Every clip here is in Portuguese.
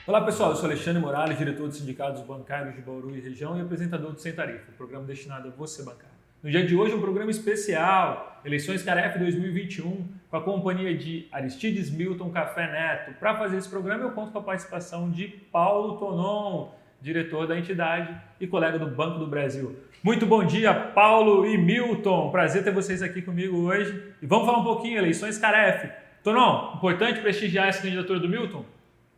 Olá pessoal, eu sou Alexandre Morales, diretor dos sindicatos bancários de Bauru e região e apresentador do Sem Tarifa, programa destinado a você bancário. No dia de hoje é um programa especial, Eleições Caref 2021, com a companhia de Aristides Milton Café Neto. Para fazer esse programa eu conto com a participação de Paulo Tonon, diretor da entidade e colega do Banco do Brasil. Muito bom dia, Paulo e Milton, prazer ter vocês aqui comigo hoje. E vamos falar um pouquinho, Eleições Caref. Tonon, importante prestigiar essa candidatura do Milton?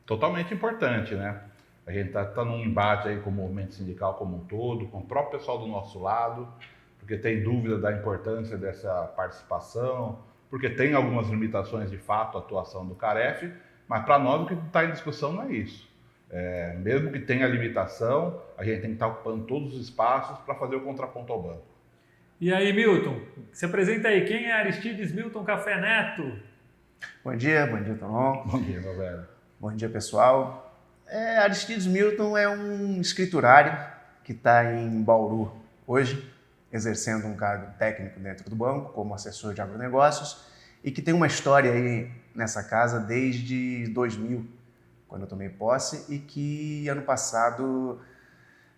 Totalmente importante, né? A gente tá num embate aí com o movimento sindical como um todo, com o próprio pessoal do nosso lado, porque tem dúvida da importância dessa participação, porque tem algumas limitações de fato a atuação do Caref, mas para nós o que está em discussão não é isso. Mesmo que tenha limitação, a gente tem que estar ocupando todos os espaços para fazer o contraponto ao banco. E aí, Milton, se apresenta aí, quem é Aristides Milton Café Neto? Bom dia, Tonon. Bom dia, meu velho. Bom dia, pessoal. Aristides Milton é um escriturário que está em Bauru hoje, exercendo um cargo técnico dentro do banco, como assessor de agronegócios, e que tem uma história aí nessa casa desde 2000, quando eu tomei posse, e que ano passado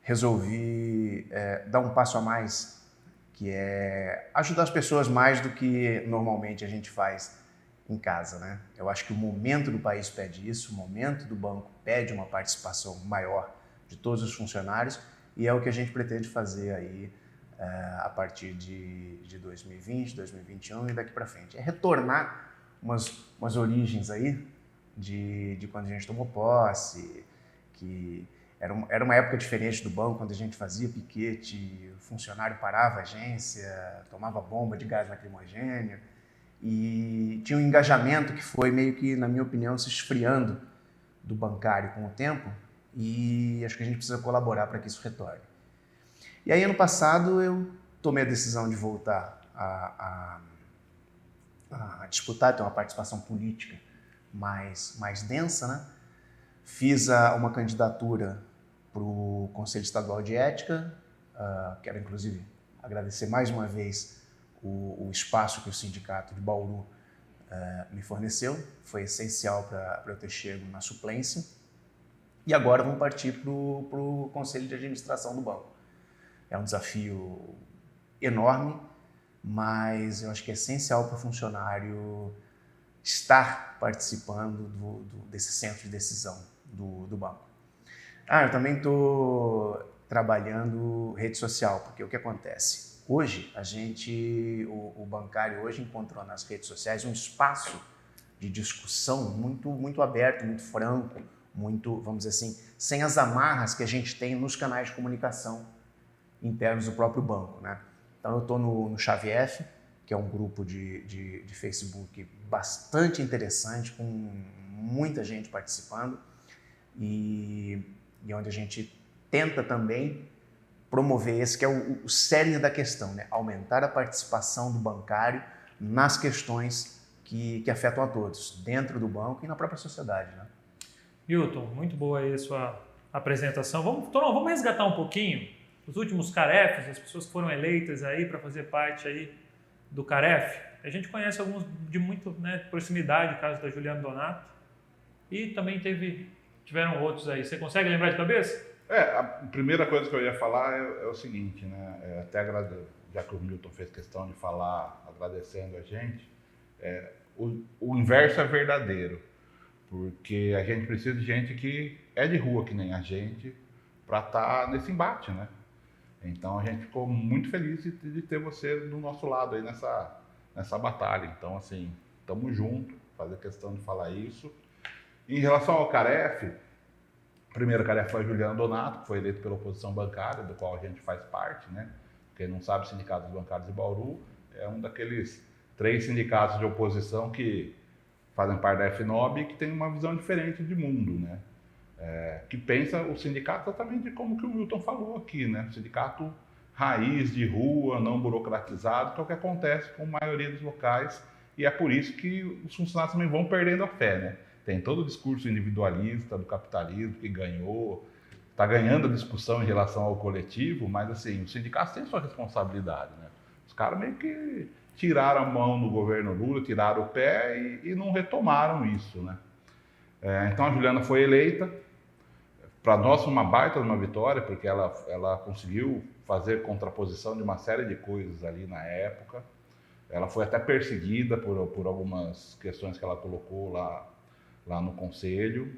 resolvi dar um passo a mais, que é ajudar as pessoas mais do que normalmente a gente faz em casa, né? Eu acho que o momento do país pede isso, o momento do banco pede uma participação maior de todos os funcionários e é o que a gente pretende fazer aí a partir de 2020, 2021 e daqui para frente. É retornar umas origens aí de quando a gente tomou posse, que era uma época diferente do banco, quando a gente fazia piquete, o funcionário parava a agência, tomava bomba de gás lacrimogêneo, e tinha um engajamento que foi meio que, na minha opinião, se esfriando do bancário com o tempo e acho que a gente precisa colaborar para que isso retorne. E aí, ano passado, eu tomei a decisão de voltar a disputar, ter uma participação política mais densa, né? Fiz uma candidatura para o Conselho Estadual de Ética, quero inclusive agradecer mais uma vez o espaço que o sindicato de Bauru me forneceu, foi essencial para eu ter chego na suplência. E agora vamos partir para o Conselho de Administração do banco. É um desafio enorme, mas eu acho que é essencial para o funcionário estar participando desse centro de decisão do banco. Eu também estou trabalhando rede social, porque o que acontece? Hoje, o bancário hoje encontrou nas redes sociais um espaço de discussão muito aberto, muito franco, muito, vamos dizer assim, sem as amarras que a gente tem nos canais de comunicação internos do próprio banco, né? Então, eu estou no Chave F, que é um grupo de Facebook bastante interessante, com muita gente participando e onde a gente tenta também promover esse que é o cerne da questão, né? Aumentar a participação do bancário nas questões que afetam a todos, dentro do banco e na própria sociedade, né? Milton, muito boa aí a sua apresentação. Vamos resgatar um pouquinho os últimos Carefs, as pessoas que foram eleitas aí para fazer parte aí do Caref. A gente conhece alguns de muito, né, proximidade, o caso da Juliana Donato, e também tiveram outros aí. Você consegue lembrar de cabeça? A primeira coisa que eu ia falar é o seguinte, né? Já que o Milton fez questão de falar agradecendo a gente, o inverso é verdadeiro, porque a gente precisa de gente que é de rua, que nem a gente, para estar nesse embate, né? Então a gente ficou muito feliz de ter você do nosso lado aí nessa batalha. Então, assim, estamos juntos, fazer questão de falar isso. Em relação ao Caref, a primeira Caref foi a Juliana Donato, que foi eleita pela oposição bancária, do qual a gente faz parte, né? Quem não sabe, o Sindicato dos Bancários de Bauru é um daqueles 3 sindicatos de oposição que fazem parte da FNOB e que tem uma visão diferente de mundo, né? Que pensa o sindicato exatamente como que o Milton falou aqui, né? Sindicato raiz, de rua, não burocratizado, que é o que acontece com a maioria dos locais e é por isso que os funcionários também vão perdendo a fé, né? Tem todo o discurso individualista do capitalismo que ganhou, está ganhando a discussão em relação ao coletivo, mas assim, os sindicatos têm sua responsabilidade, né? Os caras meio que tiraram a mão do governo Lula, tiraram o pé e não retomaram isso, né? Então a Juliana foi eleita. Para nós foi uma baita de uma vitória, porque ela conseguiu fazer contraposição de uma série de coisas ali na época. Ela foi até perseguida por algumas questões que ela colocou lá no Conselho.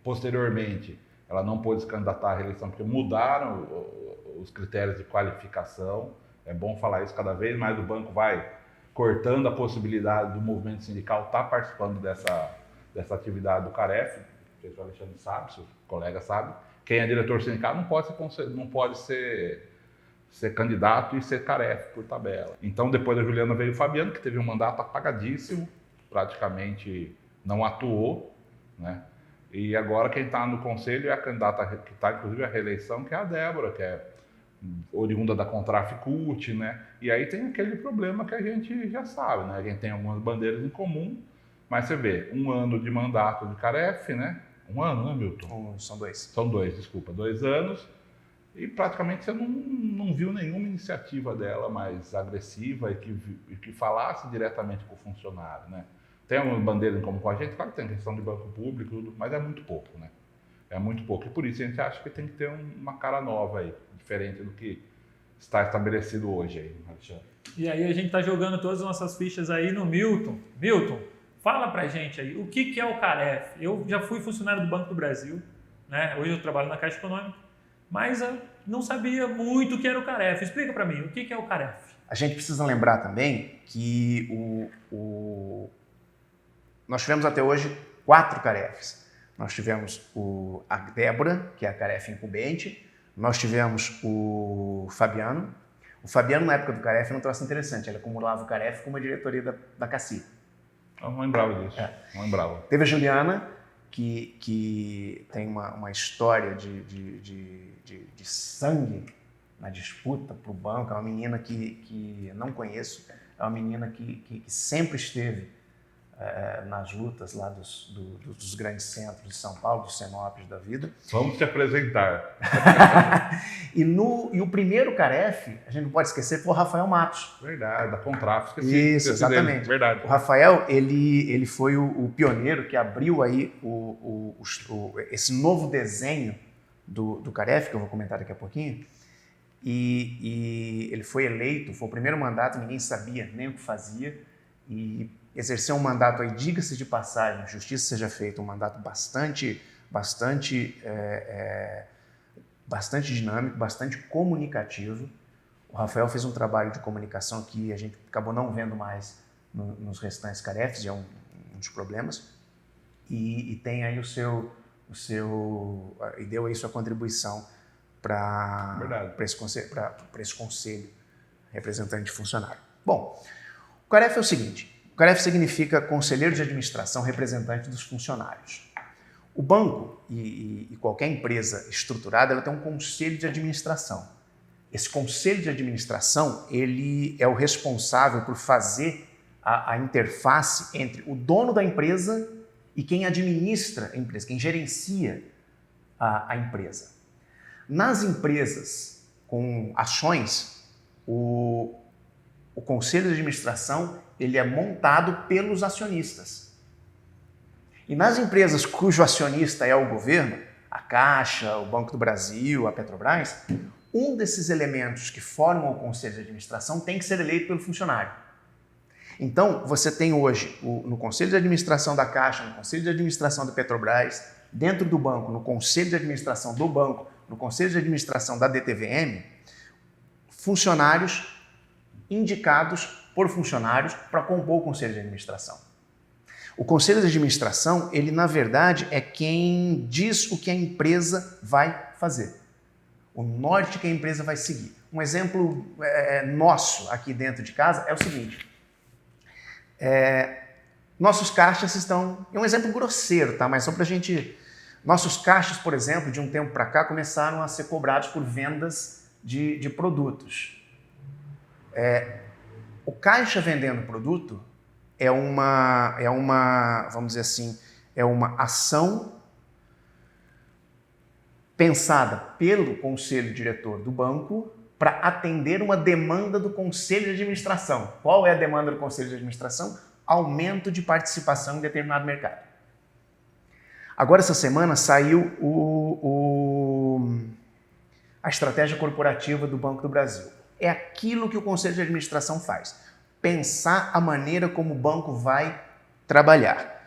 Posteriormente, ela não pôde se candidatar à reeleição porque mudaram os critérios de qualificação. É bom falar isso, cada vez mais o banco vai cortando a possibilidade do movimento sindical estar participando dessa atividade do CAREF. Não sei se o Alexandre sabe, se o colega sabe. Quem é diretor sindical não pode ser candidato e ser CAREF por tabela. Então, depois da Juliana veio o Fabiano, que teve um mandato apagadíssimo, praticamente não atuou, né? E agora quem está no conselho é a candidata que está, inclusive, à reeleição, que é a Débora, que é oriunda da Contraficult, né? E aí tem aquele problema que a gente já sabe, né? A gente tem algumas bandeiras em comum, mas você vê, 1 ano de mandato de CAREF, né? 1 ano, né, Milton? São 2. São 2, desculpa, 2 anos. E praticamente você não viu nenhuma iniciativa dela mais agressiva e que falasse diretamente com o funcionário, né? Tem uma bandeira em comum com a gente, claro que tem questão de banco público, tudo, mas é muito pouco, né? É muito pouco. E por isso a gente acha que tem que ter uma cara nova aí, diferente do que está estabelecido hoje aí, Alexandre. E aí a gente está jogando todas as nossas fichas aí no Milton. Milton, fala pra gente aí, o que é o CAREF? Eu já fui funcionário do Banco do Brasil, né? Hoje eu trabalho na Caixa Econômica, mas eu não sabia muito o que era o CAREF. Explica para mim, o que é o CAREF? A gente precisa lembrar também que nós tivemos até hoje 4 CAREFs. Nós tivemos a Débora, que é a CAREF incumbente, nós tivemos o Fabiano. O Fabiano, na época do CAREF, era um troço interessante, ele acumulava o CAREF com uma diretoria da CACI. Eu não lembrava disso, não lembrava. Teve a Juliana, que tem uma história de sangue na disputa para o banco. É uma menina que não conheço, é uma menina que sempre esteve nas lutas lá dos grandes centros de São Paulo, dos CENOPs da vida. Vamos te apresentar. E o primeiro CAREF, a gente não pode esquecer, foi o Rafael Matos. Verdade, da Contraf. Isso, exatamente. Verdade. O Rafael, ele foi o pioneiro que abriu aí esse novo desenho do CAREF, que eu vou comentar daqui a pouquinho. E ele foi eleito, foi o primeiro mandato, ninguém sabia nem o que fazia. E exerceu um mandato aí, diga-se de passagem, justiça seja feita, um mandato bastante dinâmico, bastante comunicativo. O Rafael fez um trabalho de comunicação que a gente acabou não vendo mais nos restantes CAREFs, é um dos problemas, e tem aí e deu aí sua contribuição para esse conselho representante de funcionário. Bom, o CAREF é o seguinte: o CAREF significa Conselheiro de Administração Representante dos Funcionários. O banco e qualquer empresa estruturada, ela tem um conselho de administração. Esse conselho de administração, ele é o responsável por fazer a interface entre o dono da empresa e quem administra a empresa, quem gerencia a empresa. Nas empresas com ações, o conselho de administração ele é montado pelos acionistas. E nas empresas cujo acionista é o governo, a Caixa, o Banco do Brasil, a Petrobras, um desses elementos que formam o conselho de administração tem que ser eleito pelo funcionário. Então, você tem hoje no conselho de administração da Caixa, no conselho de administração da Petrobras, dentro do banco, no conselho de administração do banco, no conselho de administração da DTVM, funcionários indicados por funcionários para compor o conselho de administração. O conselho de administração, ele na verdade é quem diz o que a empresa vai fazer, o norte que a empresa vai seguir. Um exemplo nosso aqui dentro de casa é o seguinte: nossos caixas estão... É um exemplo grosseiro, tá? Mas só para a gente... Nossos caixas, por exemplo, de um tempo para cá, começaram a ser cobrados por vendas de produtos. O caixa vendendo produto é uma, vamos dizer assim, é uma ação pensada pelo conselho diretor do banco para atender uma demanda do Conselho de Administração. Qual é a demanda do Conselho de Administração? Aumento de participação em determinado mercado. Agora, essa semana, saiu a estratégia corporativa do Banco do Brasil. É aquilo que o Conselho de Administração faz. Pensar a maneira como o banco vai trabalhar.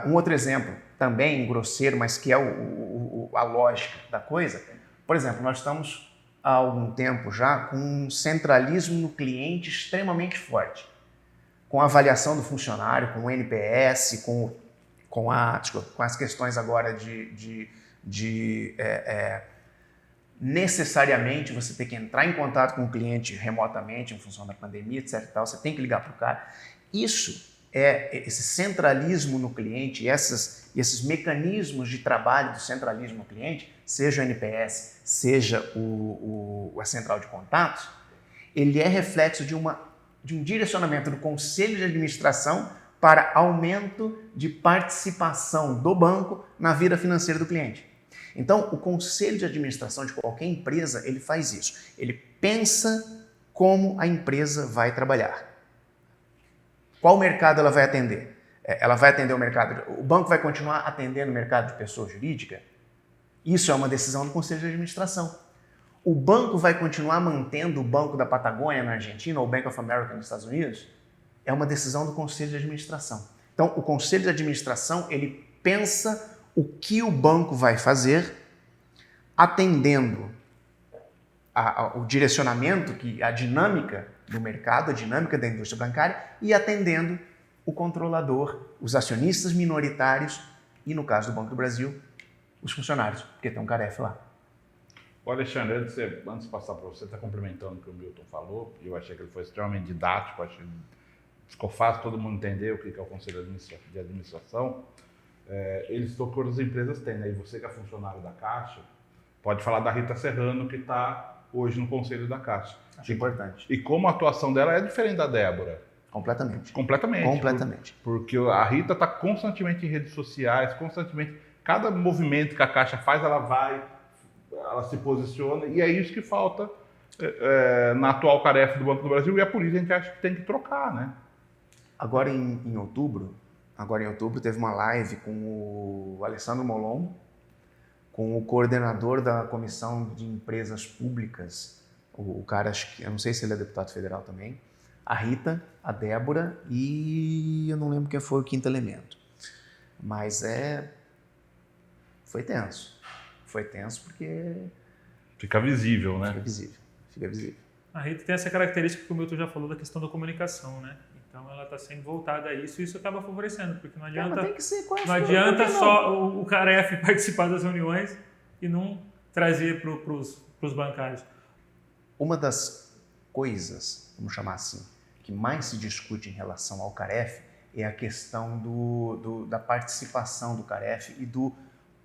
Um outro exemplo, também grosseiro, mas que é a lógica da coisa. Por exemplo, nós estamos há algum tempo já com um centralismo no cliente extremamente forte. Com a avaliação do funcionário, com o NPS, com as questões agora necessariamente você ter que entrar em contato com o cliente remotamente em função da pandemia, etc. e tal, você tem que ligar para o cara. Esse centralismo no cliente, esses mecanismos de trabalho do centralismo no cliente, seja o NPS, seja a central de contatos, ele é reflexo de um direcionamento do Conselho de Administração para aumento de participação do banco na vida financeira do cliente. Então, o Conselho de Administração de qualquer empresa, ele faz isso. Ele pensa como a empresa vai trabalhar. Qual mercado ela vai atender? Ela vai atender o mercado... O banco vai continuar atendendo o mercado de pessoa jurídica? Isso é uma decisão do Conselho de Administração. O banco vai continuar mantendo o Banco da Patagônia na Argentina ou o Bank of America nos Estados Unidos? É uma decisão do Conselho de Administração. Então, o Conselho de Administração, ele pensa o que o banco vai fazer, atendendo o direcionamento, a dinâmica do mercado, a dinâmica da indústria bancária e atendendo o controlador, os acionistas minoritários e, no caso do Banco do Brasil, os funcionários, porque tem um CAREF lá. O Alexandre, antes de passar para você, está complementando o que o Milton falou, e eu achei que ele foi extremamente didático, acho que ficou fácil todo mundo entender o que é o Conselho de Administração. Eles todas as empresas têm, né? E você que é funcionário da Caixa, pode falar da Rita Serrano, que está hoje no Conselho da Caixa. Acho importante. E como a atuação dela é diferente da Débora. Completamente. Completamente. Porque a Rita está constantemente em redes sociais, constantemente. Cada movimento que a Caixa faz, ela se posiciona, e é isso que falta na atual CAREF do Banco do Brasil, e é por isso que a gente acha que tem que trocar, né? Agora em outubro teve uma live com o Alessandro Molon, com o coordenador da Comissão de Empresas Públicas, o cara, eu não sei se ele é deputado federal também, a Rita, a Débora e eu não lembro quem foi o quinto elemento. Mas foi tenso. Foi tenso porque... Fica visível, né? Fica visível. A Rita tem essa característica que o Milton já falou da questão da comunicação, né? Então ela está sempre voltada a isso e isso acaba favorecendo, porque não adianta, não adianta só o CAREF participar das reuniões e não trazer para os bancários. Uma das coisas, vamos chamar assim, que mais se discute em relação ao CAREF é a questão da participação do CAREF e do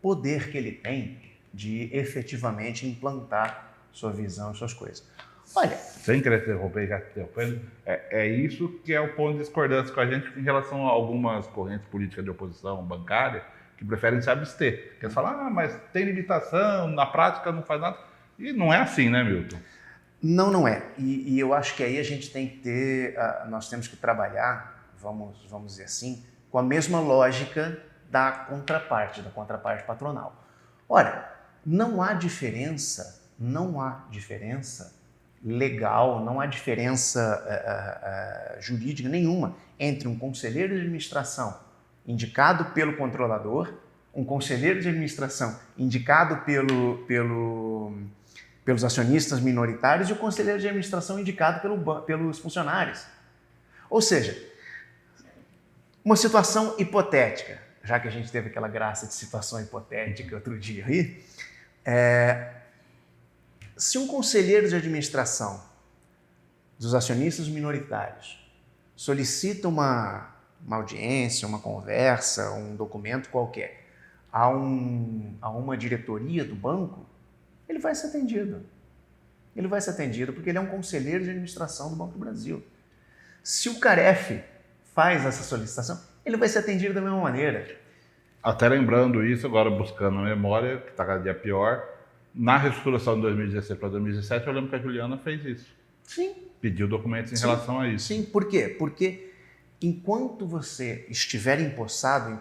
poder que ele tem de efetivamente implantar sua visão e suas coisas. Olha, sem querer interromper, é isso que é o ponto de discordância com a gente em relação a algumas correntes políticas de oposição bancária que preferem se abster. Quer falar, mas tem limitação, na prática não faz nada. E não é assim, né, Milton? Não é. E eu acho que aí a gente tem que nós temos que trabalhar, vamos dizer assim, com a mesma lógica da contraparte patronal. Ora, não há diferença legal, não há diferença jurídica nenhuma entre um conselheiro de administração indicado pelo controlador, um conselheiro de administração indicado pelos acionistas minoritários e o conselheiro de administração indicado pelos funcionários. Ou seja, uma situação hipotética, já que a gente teve aquela graça de situação hipotética outro dia aí, se um conselheiro de administração dos acionistas minoritários solicita uma audiência, uma conversa, um documento qualquer a uma diretoria do banco, ele vai ser atendido. Ele vai ser atendido porque ele é um conselheiro de administração do Banco do Brasil. Se o CAREF faz essa solicitação, ele vai ser atendido da mesma maneira. Até lembrando isso, agora buscando a memória, que está cada dia pior, Na reestruturação de 2016 para 2017, eu lembro que a Juliana fez isso. Sim. Pediu documentos em relação a isso. Sim, por quê? Porque enquanto você estiver empossado, a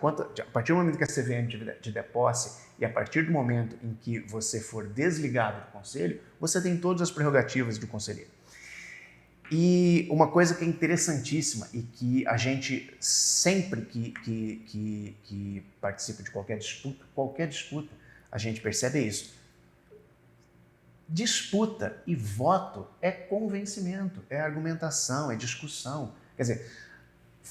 partir do momento que a CVM te der posse e a partir do momento em que você for desligado do conselho, você tem todas as prerrogativas do conselheiro. E uma coisa que é interessantíssima e que a gente sempre que participa de qualquer disputa, a gente percebe isso. Disputa e voto é convencimento, é argumentação, é discussão. Quer dizer,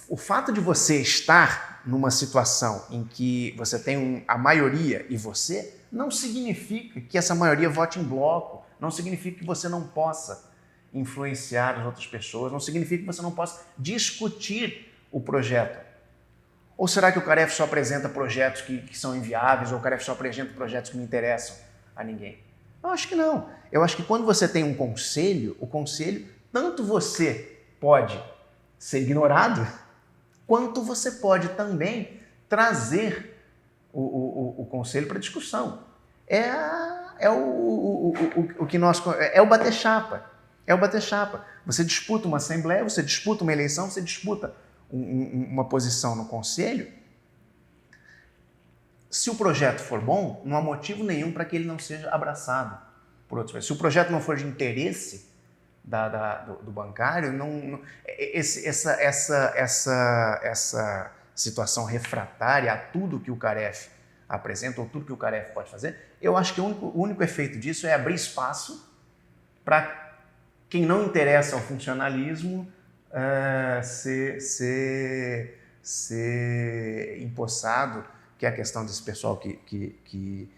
o fato de você estar numa situação em que você tem a maioria e você, não significa que essa maioria vote em bloco, não significa que você não possa influenciar as outras pessoas, não significa que você não possa discutir o projeto. Ou será que o CAREF só apresenta projetos que são inviáveis, ou o CAREF só apresenta projetos que não interessam a ninguém? Eu acho que não. Eu acho que quando você tem um conselho, o conselho, tanto você pode ser ignorado, quanto você pode também trazer o conselho para discussão. É o bater chapa. É o bater chapa. Você disputa uma assembleia, você disputa uma eleição, você disputa uma posição no conselho. Se o projeto for bom, não há motivo nenhum para que ele não seja abraçado por outros. Se o projeto não for de interesse do bancário, essa situação refratária a tudo que o CAREF apresenta ou tudo que o CAREF pode fazer, eu acho que o único efeito disso é abrir espaço para quem não interessa ao funcionalismo ser empossado, que é a questão desse pessoal que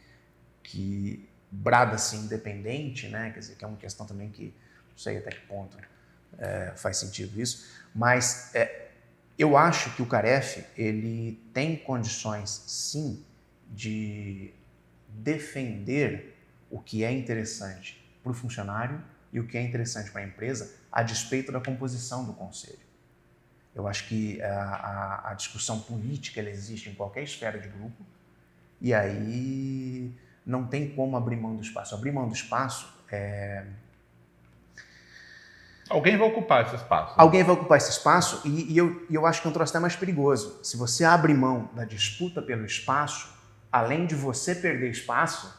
brada assim independente, né? Quer dizer, que é uma questão também que não sei até que ponto faz sentido isso, mas eu acho que o CAREF ele tem condições sim de defender o que é interessante para o funcionário e o que é interessante para a empresa a despeito da composição do conselho. Eu acho que a discussão política ela existe em qualquer esfera de grupo e aí não tem como abrir mão do espaço. Abrir mão do espaço Alguém vai ocupar esse espaço. Alguém vai ocupar esse espaço e eu acho que é um troço até mais perigoso. Se você abre mão da disputa pelo espaço, além de você perder espaço,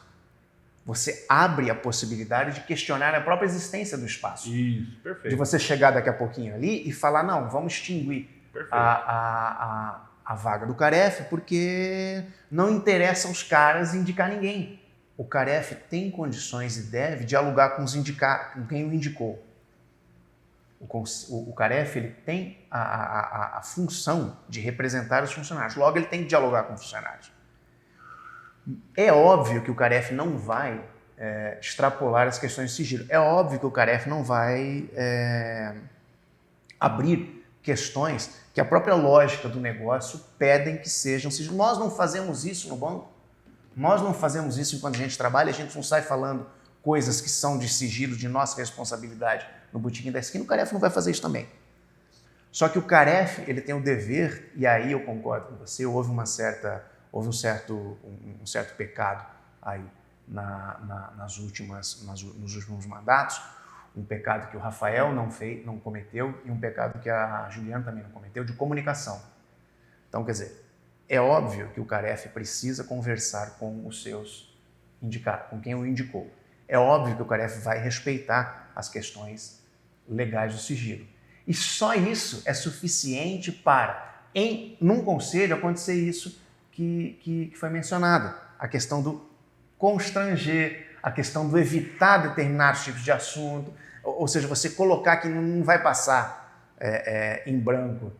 você abre a possibilidade de questionar a própria existência do espaço. Isso, perfeito. De você chegar daqui a pouquinho ali e falar, não, vamos extinguir a vaga do CAREF porque não interessa aos caras indicar ninguém. O CAREF tem condições e deve dialogar com quem o indicou. O CAREF ele tem a função de representar os funcionários. Logo, ele tem que dialogar com os funcionários. É óbvio que o CAREF não vai extrapolar as questões de sigilo. É óbvio que o CAREF não vai abrir questões que a própria lógica do negócio pedem que sejam sigilo. Nós não fazemos isso no banco. Nós não fazemos isso enquanto a gente trabalha. A gente não sai falando coisas que são de sigilo, de nossa responsabilidade no botequim da esquina. O CAREF não vai fazer isso também. Só que o CAREF ele tem o dever, e aí eu concordo com você, houve um certo pecado aí nos últimos mandatos, um pecado que o Rafael não cometeu e um pecado que a Juliana também não cometeu, de comunicação. Então, quer dizer, é óbvio que o CAREF precisa conversar com os seus indicados, com quem o indicou. É óbvio que o CAREF vai respeitar as questões legais do sigilo. E só isso é suficiente para, num conselho, acontecer isso que foi mencionado. A questão do constranger, a questão do evitar determinados tipos de assunto, ou seja, você colocar que não vai passar em branco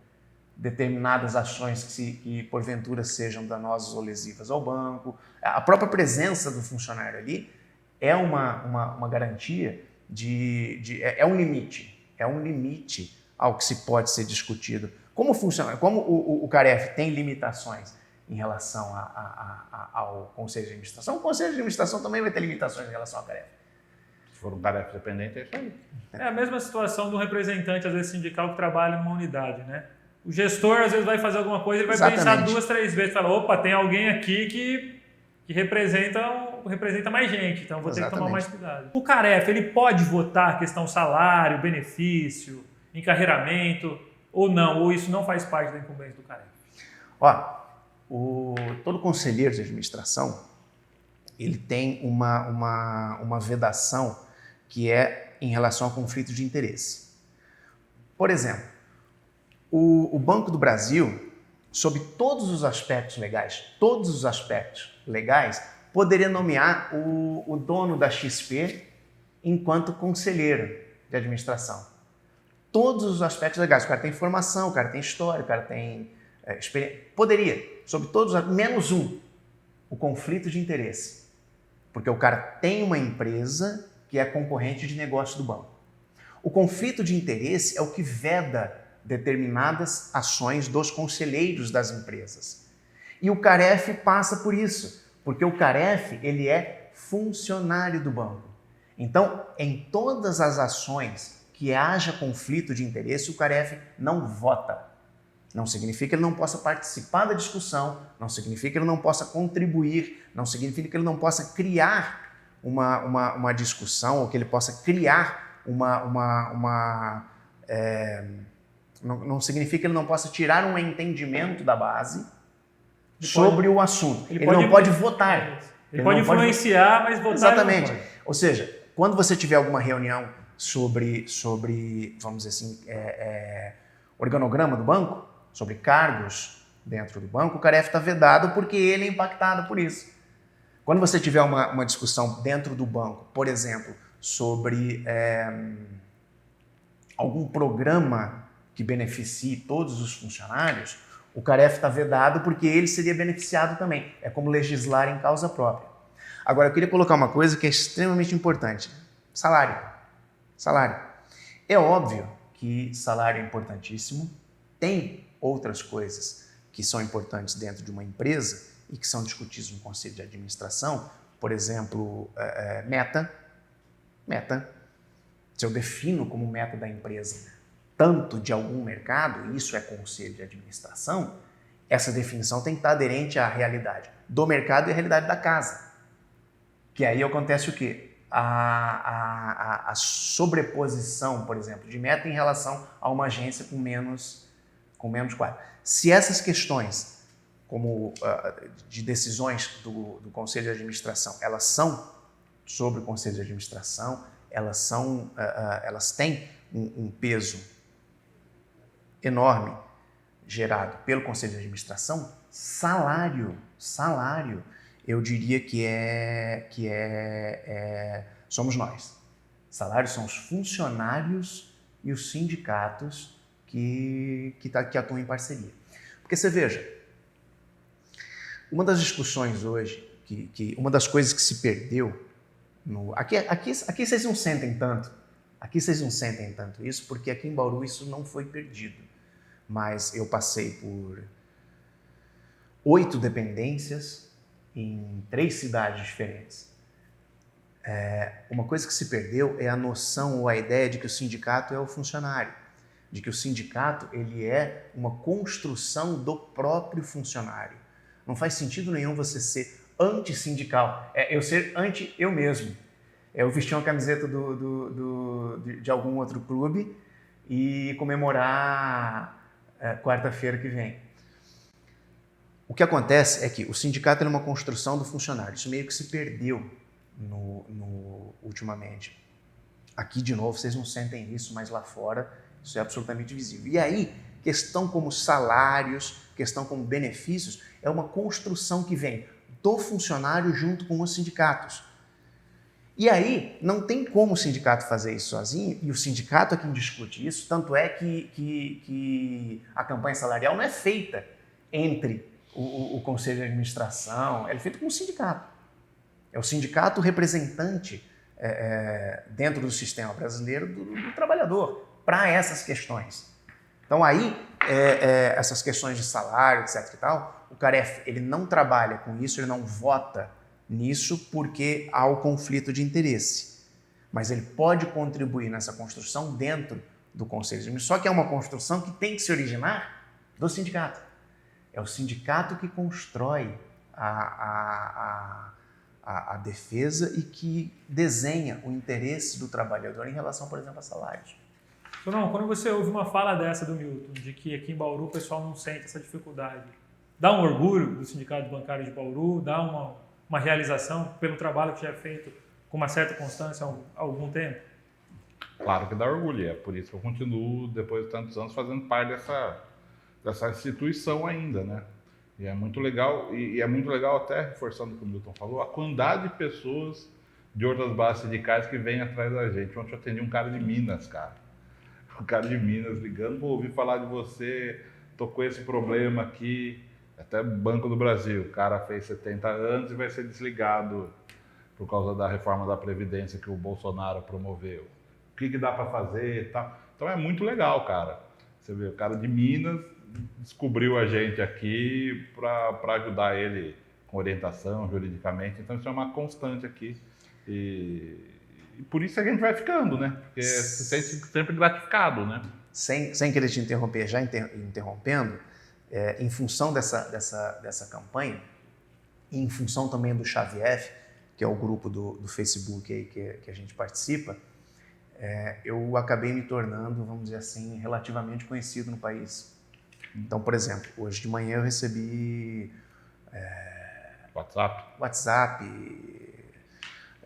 determinadas ações que porventura sejam danosas ou lesivas ao banco. A própria presença do funcionário ali é uma garantia é um limite ao que se pode ser discutido. Como funciona? Como o CAREF tem limitações em relação ao Conselho de Administração, o Conselho de Administração também vai ter limitações em relação ao CAREF. Se for um CAREF dependente, é isso aí. É a mesma situação do representante, às vezes, sindical que trabalha numa unidade, né? O gestor, às vezes, vai fazer alguma coisa, ele vai pensar 2, 3 vezes, fala, opa, tem alguém aqui que representa representa mais gente, então vou ter que tomar Exatamente. mais cuidado. O CAREF, ele pode votar questão salário, benefício, encarreiramento, ou não? Ou isso não faz parte da incumbência do CAREF? Todo conselheiro de administração, ele tem uma vedação que é em relação ao conflito de interesse. Por exemplo, o Banco do Brasil, sob todos os aspectos legais, poderia nomear o dono da XP enquanto conselheiro de administração. Todos os aspectos legais. O cara tem formação, o cara tem história, o cara tem experiência. Poderia, sob todos, menos o conflito de interesse. Porque o cara tem uma empresa que é concorrente de negócio do banco. O conflito de interesse é o que veda determinadas ações dos conselheiros das empresas. E o CAREF passa por isso, porque o CAREF ele é funcionário do banco. Então, em todas as ações que haja conflito de interesse, o CAREF não vota. Não significa que ele não possa participar da discussão, não significa que ele não possa contribuir, não significa que ele não possa criar uma discussão ou que ele possa criar não significa que ele não possa tirar um entendimento da base sobre o assunto. Ele não pode votar. Ele pode influenciar, mas votar Exatamente. ele não pode. Ou seja, quando você tiver alguma reunião sobre vamos dizer assim, organograma do banco, sobre cargos dentro do banco, o CAREF está vedado porque ele é impactado por isso. Quando você tiver uma discussão dentro do banco, por exemplo, sobre algum programa que beneficie todos os funcionários, o CAREF está vedado porque ele seria beneficiado também. É como legislar em causa própria. Agora, eu queria colocar uma coisa que é extremamente importante. Salário. É óbvio que salário é importantíssimo. Tem outras coisas que são importantes dentro de uma empresa e que são discutidas no conselho de administração. Por exemplo, meta. Se eu defino como meta da empresa tanto de algum mercado, isso é conselho de administração, essa definição tem que estar aderente à realidade do mercado e à realidade da casa. Que aí acontece o quê? A sobreposição, por exemplo, de meta em relação a uma agência com menos quadro. Se essas questões, como de decisões do Conselho de Administração, elas são sobre o Conselho de Administração, elas têm um peso enorme gerado pelo Conselho de Administração, salário, eu diria que somos nós. Salários são os funcionários e os sindicatos que atuam em parceria. Porque você veja, uma das discussões hoje, uma das coisas que se perdeu, aqui vocês não sentem tanto, isso, porque aqui em Bauru isso não foi perdido. Mas eu passei por 8 dependências em 3 cidades diferentes. Uma coisa que se perdeu é a noção ou a ideia de que o sindicato é o funcionário, de que o sindicato ele é uma construção do próprio funcionário. Não faz sentido nenhum você ser antissindical, eu ser anti-eu mesmo. Eu vestir uma camiseta de algum outro clube e comemorar quarta-feira que vem. O que acontece é que o sindicato é uma construção do funcionário. Isso meio que se perdeu ultimamente. Aqui, de novo, vocês não sentem isso, mas lá fora isso é absolutamente visível. E aí, questão como salários, questão como benefícios, é uma construção que vem do funcionário junto com os sindicatos. E aí, não tem como o sindicato fazer isso sozinho, e o sindicato é quem discute isso, tanto é que a campanha salarial não é feita entre o conselho de administração, ela é feita com o sindicato. É o sindicato representante dentro do sistema brasileiro do trabalhador para essas questões. Então aí, essas questões de salário, etc. e tal, o CAREF ele não trabalha com isso, ele não vota nisso porque há o conflito de interesse. Mas ele pode contribuir nessa construção dentro do Conselho de Administração, só que é uma construção que tem que se originar do sindicato. É o sindicato que constrói a defesa e que desenha o interesse do trabalhador em relação, por exemplo, a salários. Não, quando você ouve uma fala dessa do Milton, de que aqui em Bauru o pessoal não sente essa dificuldade, dá um orgulho do Sindicato Bancário de Bauru, dá uma realização pelo trabalho que já é feito com uma certa constância há algum tempo? Claro que dá orgulho, é por isso que eu continuo, depois de tantos anos, fazendo parte dessa instituição ainda, né? E é muito legal, e é muito legal até, reforçando o que o Milton falou, a quantidade de pessoas de outras bases sindicais que vêm atrás da gente. Ontem eu atendi um cara de Minas, cara. Um cara de Minas ligando, pô, ouvi falar de você, tô com esse problema aqui, até Banco do Brasil, o cara fez 70 anos e vai ser desligado por causa da reforma da Previdência que o Bolsonaro promoveu. O que dá para fazer e tal. Então é muito legal, cara. Você vê, o cara de Minas descobriu a gente aqui para ajudar ele com orientação juridicamente. Então isso é uma constante aqui. E por isso é que a gente vai ficando, né? Porque se sente sempre gratificado, né? Sem querer te interromper, já interrompendo, em função dessa campanha, e em função também do Xavier, que é o grupo do Facebook aí que a gente participa, eu acabei me tornando, vamos dizer assim, relativamente conhecido no país. Então, por exemplo, hoje de manhã eu recebi WhatsApp,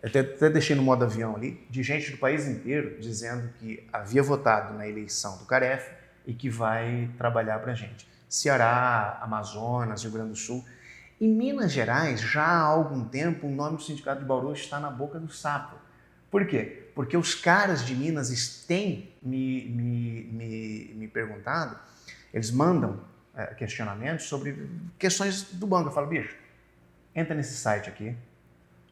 até deixei no modo avião ali, de gente do país inteiro dizendo que havia votado na eleição do CAREF e que vai trabalhar para a gente. Ceará, Amazonas, Rio Grande do Sul. Em Minas Gerais, já há algum tempo, o nome do Sindicato de Bauru está na boca do sapo. Por quê? Porque os caras de Minas têm me perguntado, eles mandam questionamentos sobre questões do banco. Eu falo, bicho, entra nesse site aqui,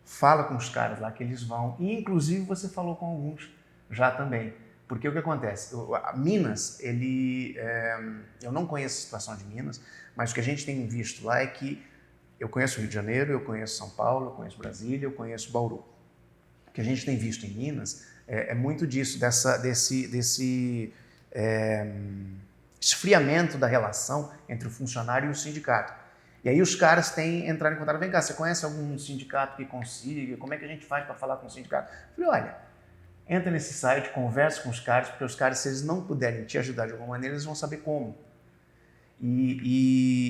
fala com os caras lá que eles vão, e inclusive você falou com alguns já também. Porque o que acontece? Minas, eu não conheço a situação de Minas, mas o que a gente tem visto lá é que eu conheço o Rio de Janeiro, eu conheço São Paulo, eu conheço Brasília, eu conheço Bauru. O que a gente tem visto em Minas é muito disso, desse esfriamento da relação entre o funcionário e o sindicato. E aí os caras têm entrado em contato, vem cá, você conhece algum sindicato que consiga? Como é que a gente faz para falar com o sindicato? Eu falei, olha, entra nesse site, conversa com os caras, porque os caras, se eles não puderem te ajudar de alguma maneira, eles vão saber como. E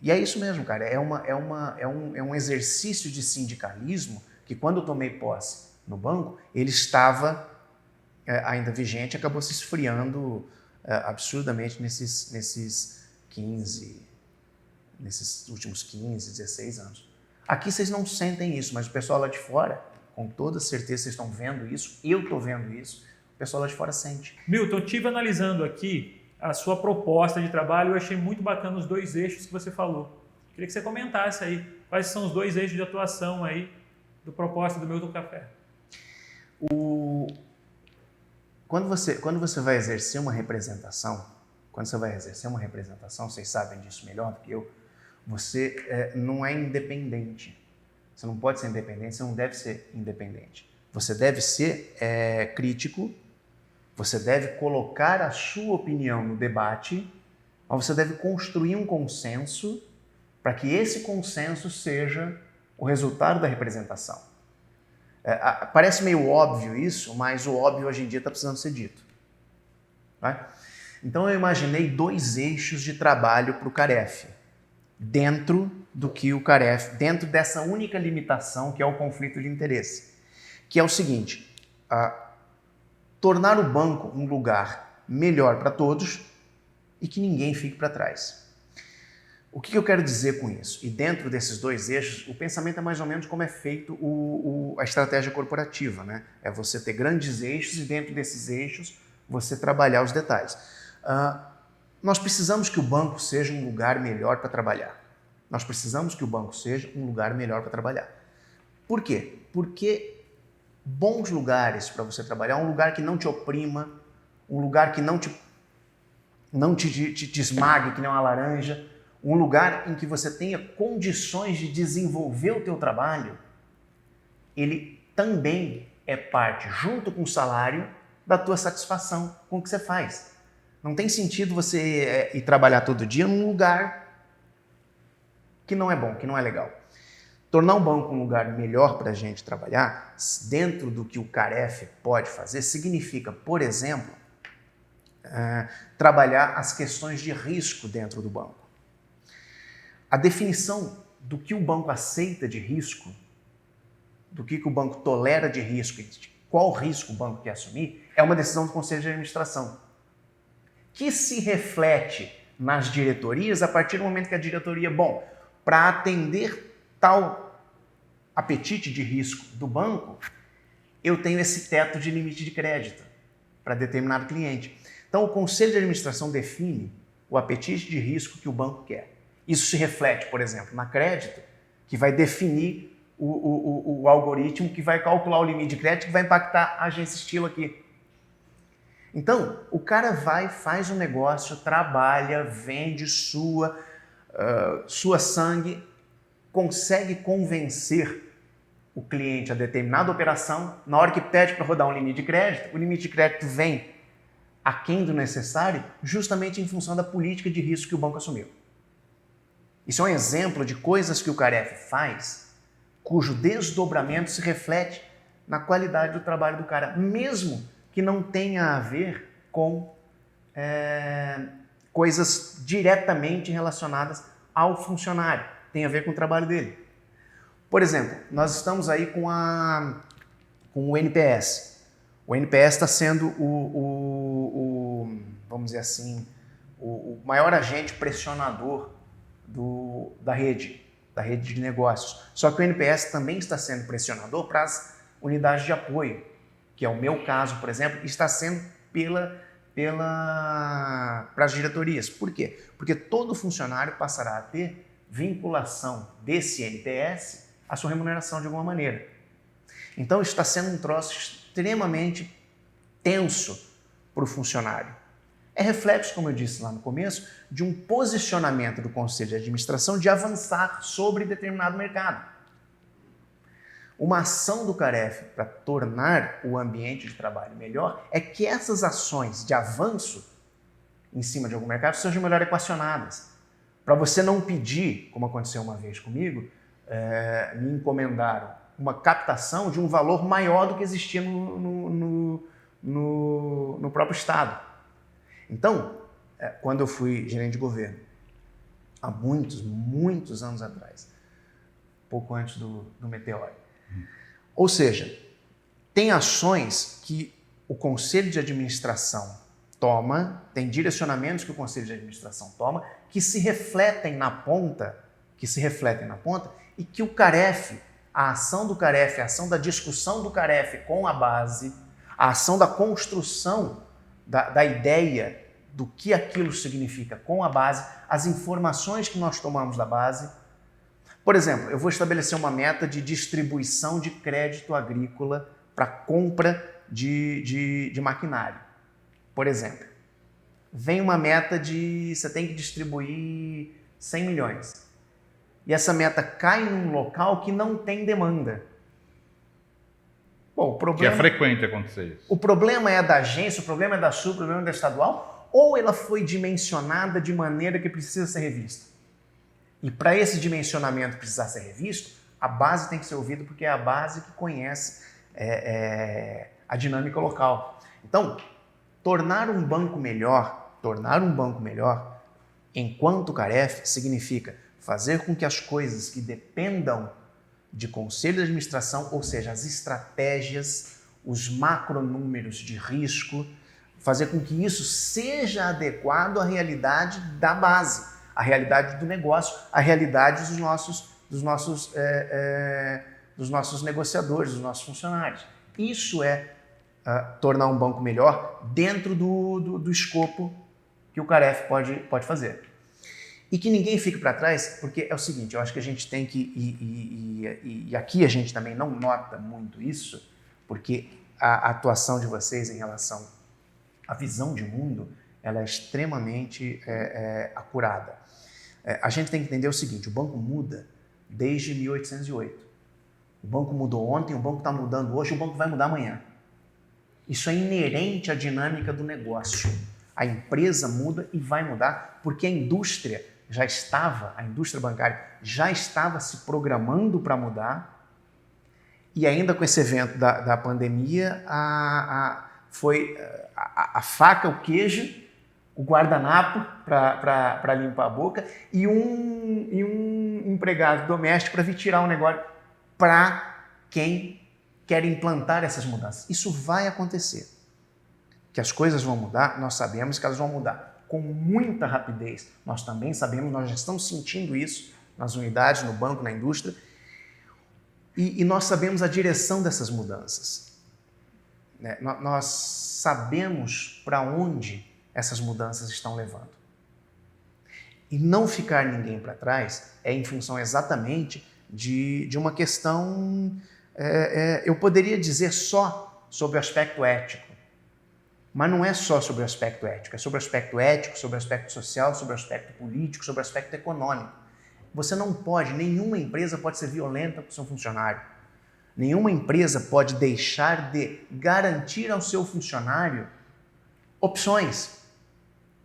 é isso mesmo, cara, é um exercício de sindicalismo que quando eu tomei posse no banco, ele estava ainda vigente, acabou se esfriando absurdamente nesses últimos 15, 16 anos. Aqui vocês não sentem isso, mas o pessoal lá de fora, com toda certeza vocês estão vendo isso, eu estou vendo isso, o pessoal lá de fora sente. Milton, eu estive analisando aqui a sua proposta de trabalho, eu achei muito bacana os dois eixos que você falou. Queria que você comentasse aí, quais são os dois eixos de atuação aí do proposta do Milton Café. Quando você vai exercer uma representação, vocês sabem disso melhor do que eu, você não é independente. Você não pode ser independente, você não deve ser independente. Você deve ser crítico, você deve colocar a sua opinião no debate, mas você deve construir um consenso para que esse consenso seja o resultado da representação. Parece meio óbvio isso, mas o óbvio hoje em dia está precisando ser dito. Tá? Então eu imaginei dois eixos de trabalho para o CAREF, dentro dessa única limitação que é o conflito de interesse, que é o seguinte, tornar o banco um lugar melhor para todos e que ninguém fique para trás. O que eu quero dizer com isso? E dentro desses dois eixos, o pensamento é mais ou menos como é feito a estratégia corporativa, né? É você ter grandes eixos e dentro desses eixos você trabalhar os detalhes. Nós precisamos que o banco seja um lugar melhor para trabalhar. Por quê? Porque bons lugares para você trabalhar, um lugar que não te oprima, um lugar que não te esmague, que nem uma laranja, um lugar em que você tenha condições de desenvolver o teu trabalho, ele também é parte, junto com o salário, da tua satisfação com o que você faz. Não tem sentido você ir trabalhar todo dia num lugar que não é bom, que não é legal. Tornar um banco um lugar melhor para a gente trabalhar, dentro do que o Caref pode fazer, significa, por exemplo, trabalhar as questões de risco dentro do banco. A definição do que o banco aceita de risco, do que o banco tolera de risco e de qual risco o banco quer assumir, é uma decisão do Conselho de Administração, que se reflete nas diretorias a partir do momento que a diretoria, para atender tal apetite de risco do banco, eu tenho esse teto de limite de crédito para determinado cliente. Então, o Conselho de Administração define o apetite de risco que o banco quer. Isso se reflete, por exemplo, na crédito, que vai definir o algoritmo que vai calcular o limite de crédito que vai impactar a agência estilo aqui. Então, o cara vai, faz um negócio, trabalha, vende, sua sangue, consegue convencer o cliente a determinada operação. Na hora que pede para rodar um limite de crédito, o limite de crédito vem aquém do necessário, justamente em função da política de risco que o banco assumiu. Isso é um exemplo de coisas que o Caref faz, cujo desdobramento se reflete na qualidade do trabalho do cara, mesmo que não tenha a ver com coisas diretamente relacionadas ao funcionário, tem a ver com o trabalho dele. Por exemplo, nós estamos aí com o NPS. O NPS está sendo vamos dizer assim, o maior agente pressionador da rede de negócios. Só que o NPS também está sendo pressionador para as unidades de apoio, que é o meu caso, por exemplo, e está sendo para as diretorias. Por quê? Porque todo funcionário passará a ter vinculação desse NPS à sua remuneração de alguma maneira. Então, isso está sendo um troço extremamente tenso para o funcionário. É reflexo, como eu disse lá no começo, de um posicionamento do Conselho de Administração de avançar sobre determinado mercado. Uma ação do Caref para tornar o ambiente de trabalho melhor é que essas ações de avanço em cima de algum mercado sejam melhor equacionadas. Para você não pedir, como aconteceu uma vez comigo, me encomendaram uma captação de um valor maior do que existia no próprio Estado. Então, quando eu fui gerente de governo, há muitos anos atrás, pouco antes do Meteoro. Ou seja, tem ações que o Conselho de Administração toma, tem direcionamentos que o Conselho de Administração toma, que se refletem na ponta, e que o Caref, a ação do Caref, a ação da discussão do Caref com a base, a ação da construção da ideia do que aquilo significa com a base, as informações que nós tomamos da base. Por exemplo, eu vou estabelecer uma meta de distribuição de crédito agrícola para compra de maquinário. Por exemplo, vem uma meta de você tem que distribuir 100 milhões. E essa meta cai num local que não tem demanda. Bom, o problema, que é frequente acontecer isso. O problema é da agência, o problema é da SUB, o problema é da estadual, ou ela foi dimensionada de maneira que precisa ser revista? E para esse dimensionamento precisar ser revisto, a base tem que ser ouvida porque é a base que conhece a dinâmica local. Então, tornar um banco melhor, enquanto Caref, significa fazer com que as coisas que dependam de conselho de administração, ou seja, as estratégias, os macronúmeros de risco, fazer com que isso seja adequado à realidade da base, à realidade do negócio, à realidade dos nossos negociadores, dos nossos funcionários. Isso é tornar um banco melhor dentro do escopo que o Caref pode fazer. E que ninguém fique para trás, porque é o seguinte, eu acho que a gente tem que, e aqui a gente também não nota muito isso, porque a atuação de vocês em relação à visão de mundo, ela é extremamente acurada. A gente tem que entender o seguinte, o banco muda desde 1808. O banco mudou ontem, o banco está mudando hoje, o banco vai mudar amanhã. Isso é inerente à dinâmica do negócio. A empresa muda e vai mudar, porque a indústria a indústria bancária já estava se programando para mudar, e ainda com esse evento da pandemia, foi a faca, o queijo, o guardanapo para limpar a boca e um empregado doméstico para vir tirar o negócio para quem quer implantar essas mudanças. Isso vai acontecer. Que as coisas vão mudar, nós sabemos que elas vão mudar com muita rapidez. Nós também sabemos, nós já estamos sentindo isso nas unidades, no banco, na indústria, e nós sabemos a direção dessas mudanças. Né? Nós sabemos para onde essas mudanças estão levando. E não ficar ninguém para trás é em função exatamente de uma questão, eu poderia dizer só sobre o aspecto ético, mas não é só sobre o aspecto ético, é sobre o aspecto ético, sobre o aspecto social, sobre o aspecto político, sobre o aspecto econômico. Você não pode, nenhuma empresa pode ser violenta com o seu funcionário. Nenhuma empresa pode deixar de garantir ao seu funcionário opções.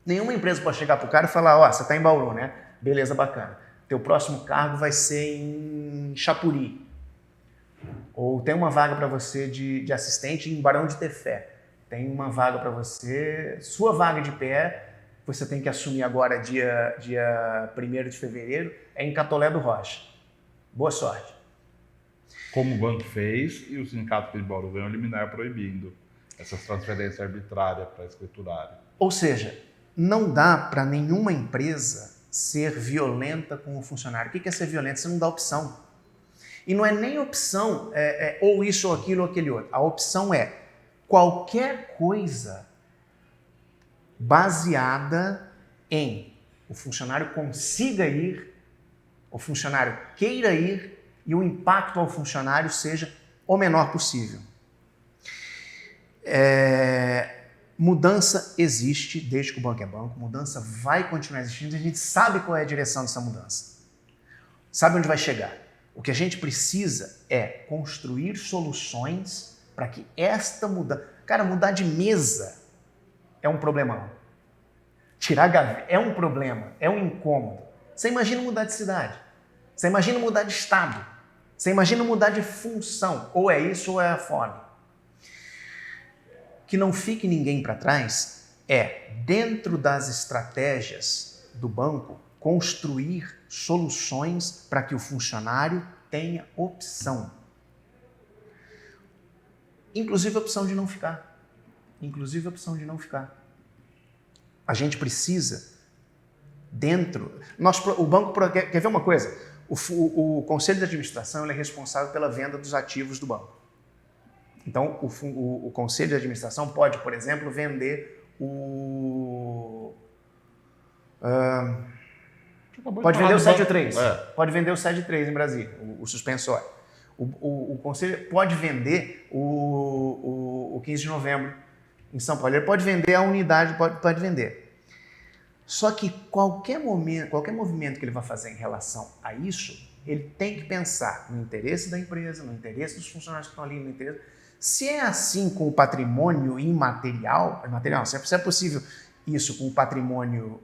Nenhuma empresa pode chegar para o cara e falar, ó, você está em Bauru, né? Beleza, bacana. Teu próximo cargo vai ser em Chapuri. Ou tem uma vaga para você de assistente em Barão de Tefé. Tem uma vaga para você, sua vaga de pé, você tem que assumir agora dia 1º de fevereiro, é em Catolé do Rocha. Boa sorte. Como o banco fez e o sindicato de Bauru veio liminar proibindo essas transferências arbitrárias para escriturário. Ou seja, não dá para nenhuma empresa ser violenta com o funcionário. O que é ser violento? Você não dá opção. E não é nem opção, ou isso, ou aquilo, ou aquele outro. A opção é qualquer coisa baseada em o funcionário consiga ir, o funcionário queira ir e o impacto ao funcionário seja o menor possível. Mudança existe desde que o banco é banco, mudança vai continuar existindo e a gente sabe qual é a direção dessa mudança. Sabe onde vai chegar? O que a gente precisa é construir soluções para que esta mudança... Cara, mudar de mesa é um problemão. Tirar gaveta é um problema, é um incômodo. Você imagina mudar de cidade, você imagina mudar de estado, você imagina mudar de função. Ou é isso ou é a fome. Que não fique ninguém para trás é, dentro das estratégias do banco, construir soluções para que o funcionário tenha opção. Inclusive a opção de não ficar. Inclusive a opção de não ficar. A gente precisa, o banco, quer ver uma coisa? O Conselho de Administração ele é responsável pela venda dos ativos do banco. Então, o Conselho de Administração pode, por exemplo, vender pode vender o 7.3. Pode vender o 7.3 em Brasília, o suspensório. O Conselho pode vender o 15 de novembro em São Paulo. Ele pode vender a unidade, pode vender. Só que qualquer movimento que ele vai fazer em relação a isso, ele tem que pensar no interesse da empresa, no interesse dos funcionários que estão ali, no interesse... Se é assim com o patrimônio imaterial, se é possível isso com o patrimônio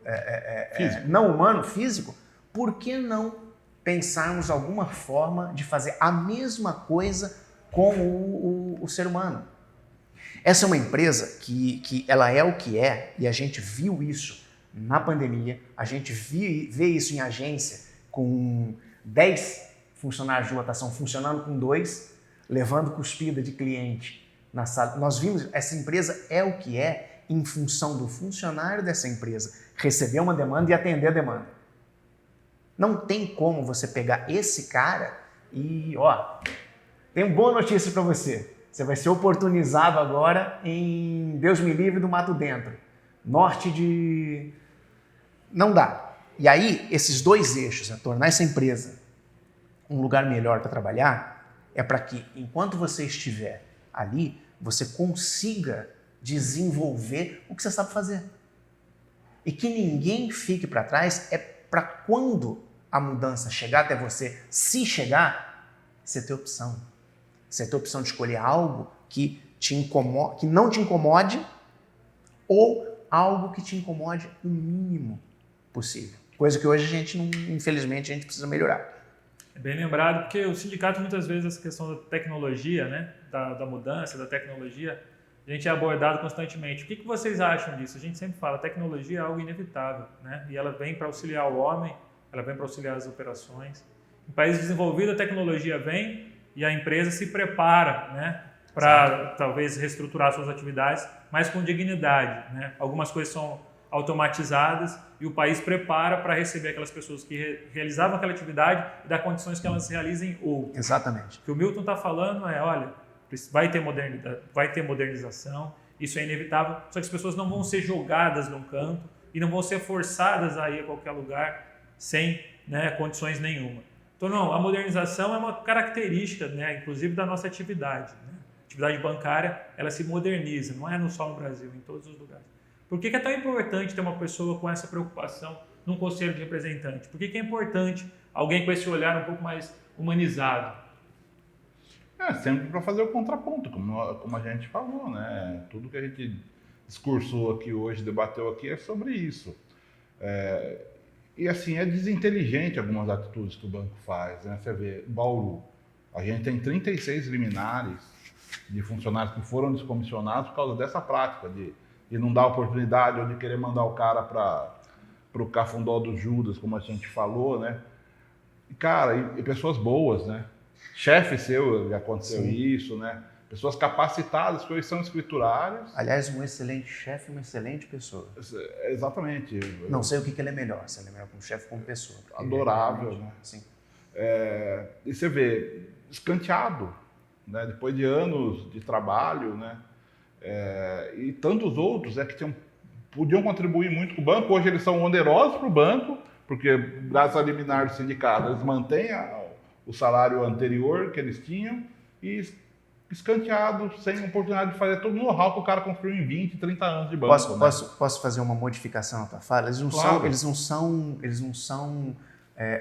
não humano, físico, por que não pensarmos alguma forma de fazer a mesma coisa com o ser humano? Essa é uma empresa que ela é o que é, e a gente viu isso na pandemia, a gente vê isso em agência com 10 funcionários de lotação funcionando com 2, levando cuspida de cliente na sala. Nós vimos, essa empresa é o que é em função do funcionário dessa empresa receber uma demanda e atender a demanda. Não tem como você pegar esse cara e, tem uma boa notícia para você. Você vai ser oportunizado agora em Deus me livre do Mato Dentro, norte de... Não dá. E aí, esses dois eixos, tornar essa empresa um lugar melhor para trabalhar, é para que, enquanto você estiver ali, você consiga desenvolver o que você sabe fazer. E que ninguém fique para trás, é para quando a mudança chegar até você, se chegar, você ter opção. Você ter opção de escolher algo que não te incomode ou algo que te incomode o mínimo possível. Coisa que hoje a gente, não, infelizmente, a gente precisa melhorar. É bem lembrado, porque o sindicato, muitas vezes, essa questão da tecnologia, né, da mudança, da tecnologia, a gente é abordado constantemente. O que vocês acham disso? A gente sempre fala, a tecnologia é algo inevitável, né? E ela vem para auxiliar o homem, ela vem para auxiliar as operações. Em países desenvolvidos, a tecnologia vem e a empresa se prepara, né, para talvez reestruturar suas atividades, mas com dignidade, né? Algumas coisas são automatizadas e o país prepara para receber aquelas pessoas que realizavam aquela atividade e dar condições que elas realizem outras. Exatamente. O que o Milton está falando é, olha, vai ter modernização, isso é inevitável, só que as pessoas não vão ser jogadas num canto e não vão ser forçadas a ir a qualquer lugar sem, né, condições nenhuma. Então, não, a modernização é uma característica, né, inclusive da nossa atividade. Né? A atividade bancária, ela se moderniza, não é só no Brasil, em todos os lugares. Por que é tão importante ter uma pessoa com essa preocupação num conselho de representantes? Por que é importante alguém com esse olhar um pouco mais humanizado? Sempre para fazer o contraponto, como a gente falou, né? Tudo que a gente discursou aqui hoje, debateu aqui, é sobre isso. E assim, é desinteligente algumas atitudes que o banco faz, né? Você vê, Bauru, a gente tem 36 liminares de funcionários que foram descomissionados por causa dessa prática de não dar oportunidade ou de querer mandar o cara para o cafundó do Judas, como a gente falou, né? E, cara, e pessoas boas, né? Chefe seu, já aconteceu Sim. isso, né? Pessoas capacitadas, que hoje são escriturárias. Aliás, um excelente chefe, uma excelente pessoa. Exatamente. Não sei o que ele é melhor, se ele é melhor como chefe ou como pessoa. Adorável, né? Sim. E você vê, escanteado, né? Depois de anos de trabalho, né? E tantos outros que podiam contribuir muito com o banco. Hoje eles são onerosos para o banco, porque graças à liminar do sindicato, eles mantêm o salário anterior que eles tinham e escanteados, sem oportunidade de fazer todo o know-how que o cara construiu em 20, 30 anos de banco. Posso fazer uma modificação na tua fala? Eles não são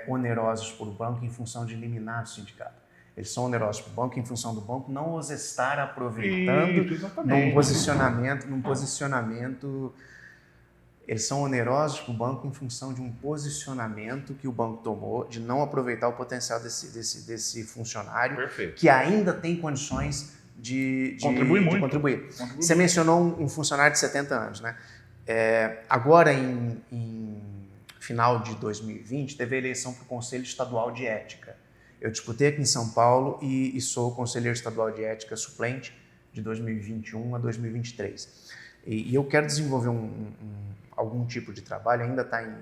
onerosos para o banco em função de eliminar o sindicato. Eles são onerosos para o banco em função do banco não os estar aproveitando num posicionamento. Eles são onerosos para o banco em função de um posicionamento que o banco tomou de não aproveitar o potencial desse funcionário Perfeito. Que ainda tem condições de contribuir. Você mencionou um funcionário de 70 anos, né? Agora, em final de 2020, teve a eleição para o Conselho Estadual de Ética. Eu disputei aqui em São Paulo e sou conselheiro estadual de ética suplente de 2021 a 2023. E eu quero desenvolver algum tipo de trabalho, ainda está em...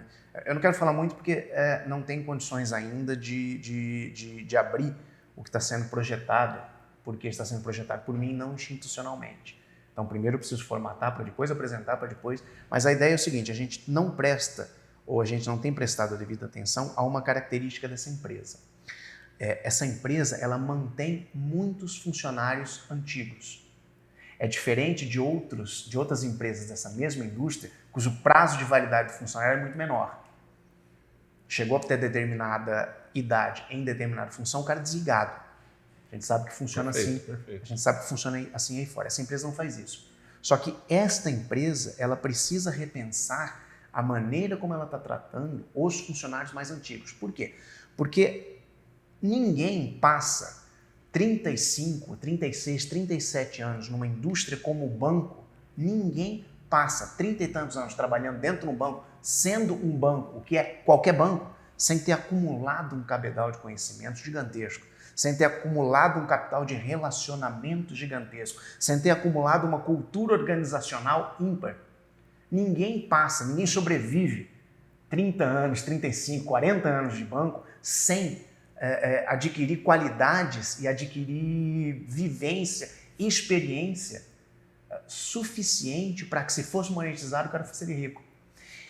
Eu não quero falar muito porque não tem condições ainda de abrir o que está sendo projetado, porque está sendo projetado por mim, não institucionalmente. Então, primeiro eu preciso formatar para depois apresentar para depois. Mas a ideia é o seguinte, a gente não presta, ou a gente não tem prestado a devida atenção a uma característica dessa empresa. Essa empresa, ela mantém muitos funcionários antigos. É diferente de outras empresas dessa mesma indústria, cujo prazo de validade do funcionário é muito menor. Chegou a ter determinada idade em determinada função, o cara é desligado. A gente sabe que funciona perfeito. A gente sabe que funciona assim aí fora. Essa empresa não faz isso. Só que esta empresa, ela precisa repensar a maneira como ela está tratando os funcionários mais antigos. Por quê? Porque ninguém passa 35, 36, 37 anos numa indústria como o banco, ninguém passa 30 e tantos anos trabalhando dentro de um banco, sendo um banco, o que é qualquer banco, sem ter acumulado um cabedal de conhecimentos gigantesco, sem ter acumulado um capital de relacionamento gigantesco, sem ter acumulado uma cultura organizacional ímpar. Ninguém sobrevive 30 anos, 35, 40 anos de banco sem adquirir qualidades e adquirir vivência, experiência suficiente para que, se fosse monetizado, o cara fosse rico.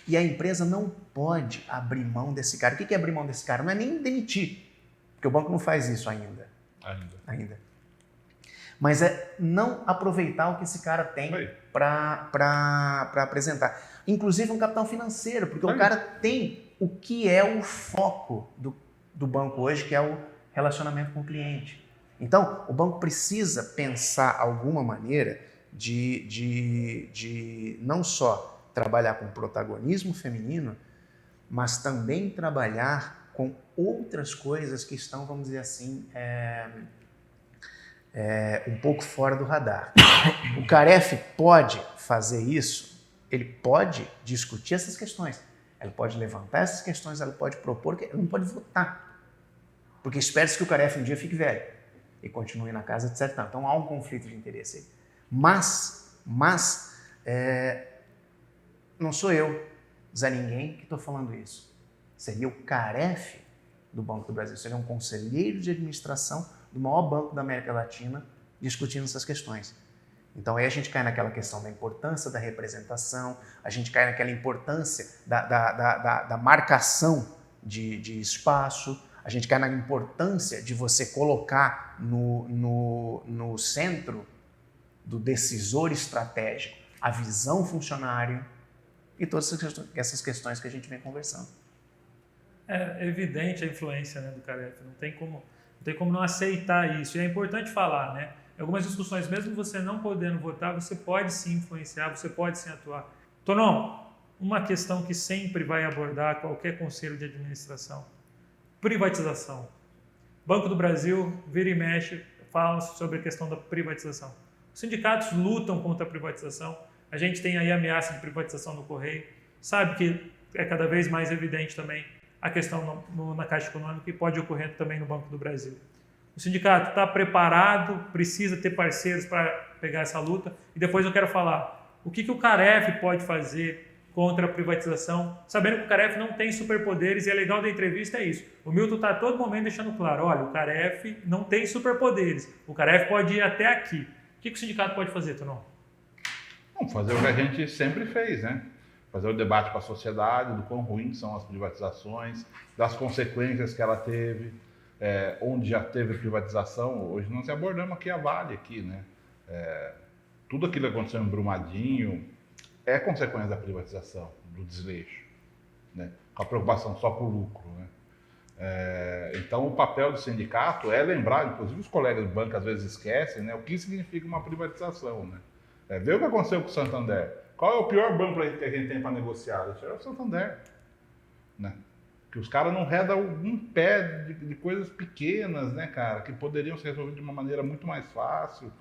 E a empresa não pode abrir mão desse cara. O que é abrir mão desse cara? Não é nem demitir, porque o banco não faz isso ainda. Mas é não aproveitar o que esse cara tem para apresentar. Inclusive um capital financeiro, porque o cara tem o que é o foco do banco hoje, que é o relacionamento com o cliente. Então, o banco precisa pensar alguma maneira de não só trabalhar com protagonismo feminino, mas também trabalhar com outras coisas que estão, vamos dizer assim, um pouco fora do radar. O Caref pode fazer isso, ele pode discutir essas questões, ele pode levantar essas questões, ele pode propor, ele não pode votar, porque espera-se que o Caref um dia fique velho e continue na casa, etc. Então há um conflito de interesse aí. Mas não sou eu, Zé Ninguém, que estou falando isso. Seria o Caref do Banco do Brasil, seria um conselheiro de administração do maior banco da América Latina discutindo essas questões. Então aí a gente cai naquela questão da importância da representação, a gente cai naquela importância da marcação de espaço, a gente cai na importância de você colocar no centro do decisor estratégico a visão funcionário e todas essas questões que a gente vem conversando. É evidente a influência, né, do Caref, não tem como não aceitar isso. E é importante falar, né? Em algumas discussões, mesmo você não podendo votar, você pode sim influenciar, você pode sim atuar. Tonon, uma questão que sempre vai abordar qualquer conselho de administração: privatização. Banco do Brasil, vira e mexe, fala sobre a questão da privatização. Os sindicatos lutam contra a privatização. A gente tem aí a ameaça de privatização no Correio. Sabe que é cada vez mais evidente também a questão na Caixa Econômica e pode ocorrer também no Banco do Brasil. O sindicato está preparado, precisa ter parceiros para pegar essa luta. E depois eu quero falar o que o Caref pode fazer contra a privatização, sabendo que o Caref não tem superpoderes, e é legal da entrevista é isso. O Milton está a todo momento deixando claro, olha, o Caref não tem superpoderes, o Caref pode ir até aqui. O que o sindicato pode fazer, Tonon? Fazer o que a gente sempre fez, né? Fazer o debate com a sociedade do quão ruins são as privatizações, das consequências que ela teve, onde já teve privatização. Hoje nós abordamos aqui a Vale, aqui, né? Tudo aquilo que aconteceu em Brumadinho é consequência da privatização, do desleixo, né? Com a preocupação só com o lucro, né? Então o papel do sindicato é lembrar, inclusive os colegas do banco às vezes esquecem, né, o que significa uma privatização, né? Ver o que aconteceu com o Santander. Qual é o pior banco que a gente tem para negociar? Isso é o Santander, né? Que os caras não redam um pé de coisas pequenas, né, cara, que poderiam ser resolvidas de uma maneira muito mais fácil.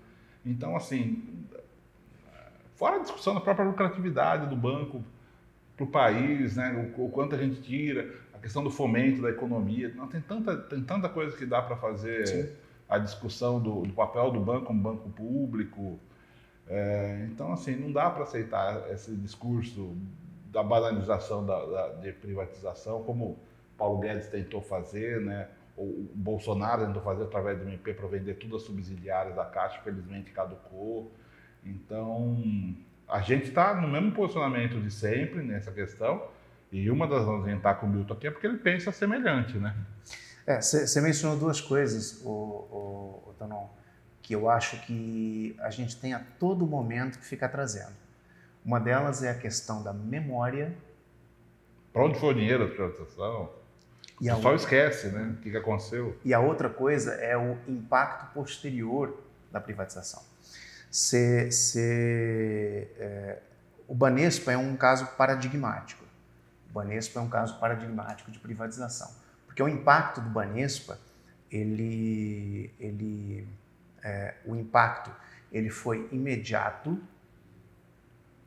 Então, assim, fora a discussão da própria lucratividade do banco para o país, né, o quanto a gente tira, a questão do fomento da economia, não, tem tanta coisa que dá para fazer. Sim. A discussão do papel do banco como banco público. Então, assim, não dá para aceitar esse discurso da banalização de privatização, como Paulo Guedes tentou fazer, né? O Bolsonaro tentou fazer através do MP para vender tudo as subsidiárias da Caixa, felizmente caducou. Então, a gente está no mesmo posicionamento de sempre nessa questão, e uma das razões de a gente estar com o Milton aqui é porque ele pensa semelhante, né? Você mencionou duas coisas, o Tonon, que eu acho que a gente tem a todo momento que ficar trazendo. Uma delas é a questão da memória. Para onde foi o dinheiro da privatização? O pessoal esquece, né? O que aconteceu. E a outra coisa é o impacto posterior da privatização. O Banespa é um caso paradigmático. O Banespa é um caso paradigmático de privatização. Porque o impacto do Banespa, o impacto ele foi imediato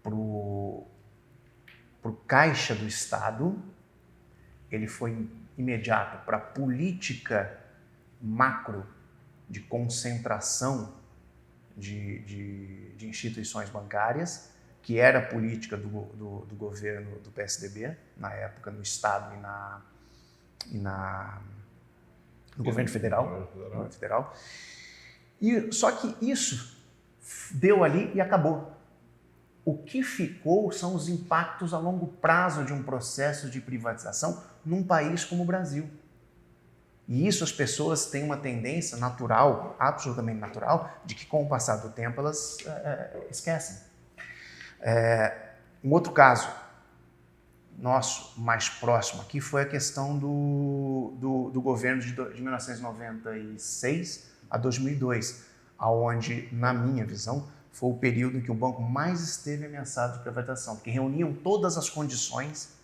para o caixa do Estado, ele foi imediato para a política macro de concentração de instituições bancárias, que era a política do governo do PSDB, na época, no Estado e no governo federal. Só que isso deu ali e acabou. O que ficou são os impactos a longo prazo de um processo de privatização num país como o Brasil. E isso as pessoas têm uma tendência natural, absolutamente natural, de que com o passar do tempo elas esquecem. Um outro caso nosso, mais próximo aqui, foi a questão do governo de 1996 a 2002, onde, na minha visão, foi o período em que o banco mais esteve ameaçado de privatização, porque reuniam todas as condições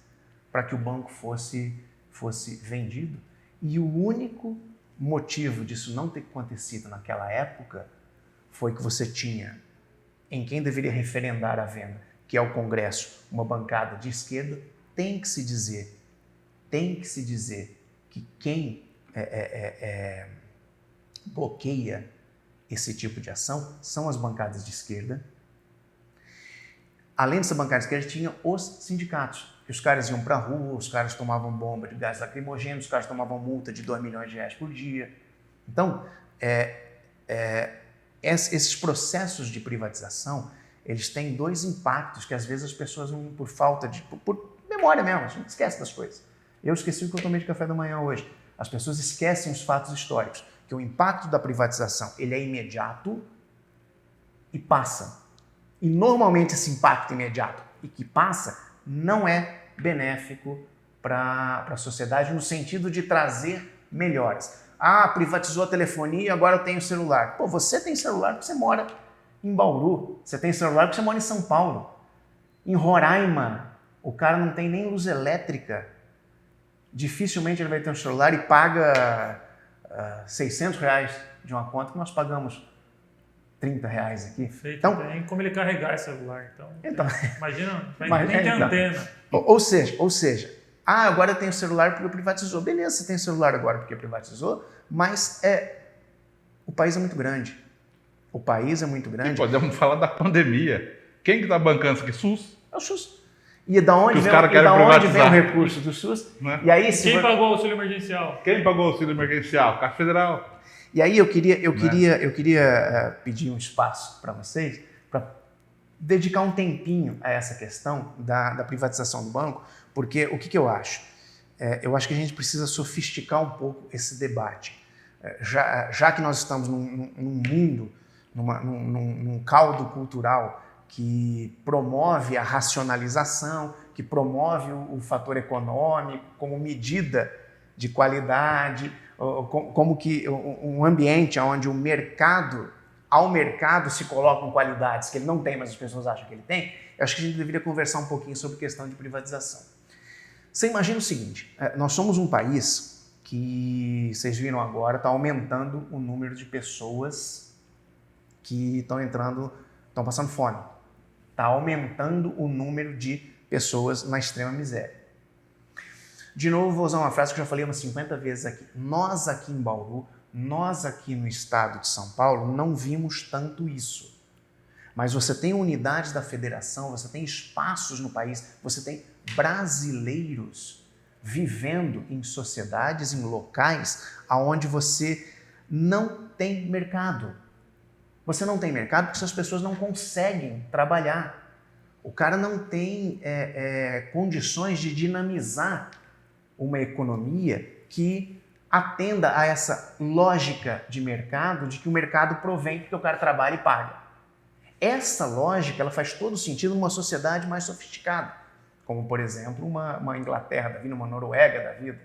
para que o banco fosse vendido. E o único motivo disso não ter acontecido naquela época foi que você tinha, em quem deveria referendar a venda, que é o Congresso, uma bancada de esquerda. Tem que se dizer que quem bloqueia esse tipo de ação são as bancadas de esquerda. Além dessa bancada de esquerda, tinha os sindicatos. Os caras iam para a rua, os caras tomavam bomba de gás lacrimogêneo, os caras tomavam multa de 2 milhões de reais por dia. Então, esses processos de privatização, eles têm 2 impactos que às vezes as pessoas, por falta de... por memória mesmo, a gente esquece das coisas. Eu esqueci o que eu tomei de café da manhã hoje. As pessoas esquecem os fatos históricos, que o impacto da privatização ele é imediato e passa. E normalmente esse impacto imediato e que passa não é benéfico para a sociedade no sentido de trazer melhores. Ah, privatizou a telefonia, agora eu tenho celular. Pô, você tem celular porque você mora em Bauru. Você tem celular porque você mora em São Paulo. Em Roraima, o cara não tem nem luz elétrica. Dificilmente ele vai ter um celular e paga R$600 de uma conta que nós pagamos R$30 aqui. Feito, então, tem como ele carregar esse celular. Então imagina, nem tem então, antena. Ou seja, agora eu tenho celular porque privatizou. Beleza, você tem celular agora porque privatizou, mas o país é muito grande. O país é muito grande. E podemos falar da pandemia. Quem que está bancando isso aqui? SUS? É o SUS. E da onde vem o recurso do SUS? Né? E aí, quem pagou o auxílio emergencial? Quem pagou o auxílio emergencial? Caixa Federal. E aí eu queria pedir um espaço para vocês, para dedicar um tempinho a essa questão da privatização do banco, porque o que eu acho? Eu acho que a gente precisa sofisticar um pouco esse debate. Já que nós estamos num mundo, num caldo cultural que promove a racionalização, que promove o fator econômico como medida de qualidade, como que um ambiente onde ao mercado se colocam qualidades que ele não tem, mas as pessoas acham que ele tem, eu acho que a gente deveria conversar um pouquinho sobre questão de privatização. Você imagina o seguinte, nós somos um país que, vocês viram agora, está aumentando o número de pessoas que estão passando fome. Está aumentando o número de pessoas na extrema miséria. De novo, vou usar uma frase que eu já falei umas 50 vezes aqui. Nós aqui em Bauru, nós aqui no estado de São Paulo, não vimos tanto isso. Mas você tem unidades da federação, você tem espaços no país, você tem brasileiros vivendo em sociedades, em locais onde você não tem mercado. Você não tem mercado porque essas pessoas não conseguem trabalhar. O cara não tem condições de dinamizar uma economia que atenda a essa lógica de mercado, de que o mercado provém porque o cara trabalha e paga. Essa lógica ela faz todo sentido numa sociedade mais sofisticada, como, por exemplo, uma Inglaterra da vida, uma Noruega da vida.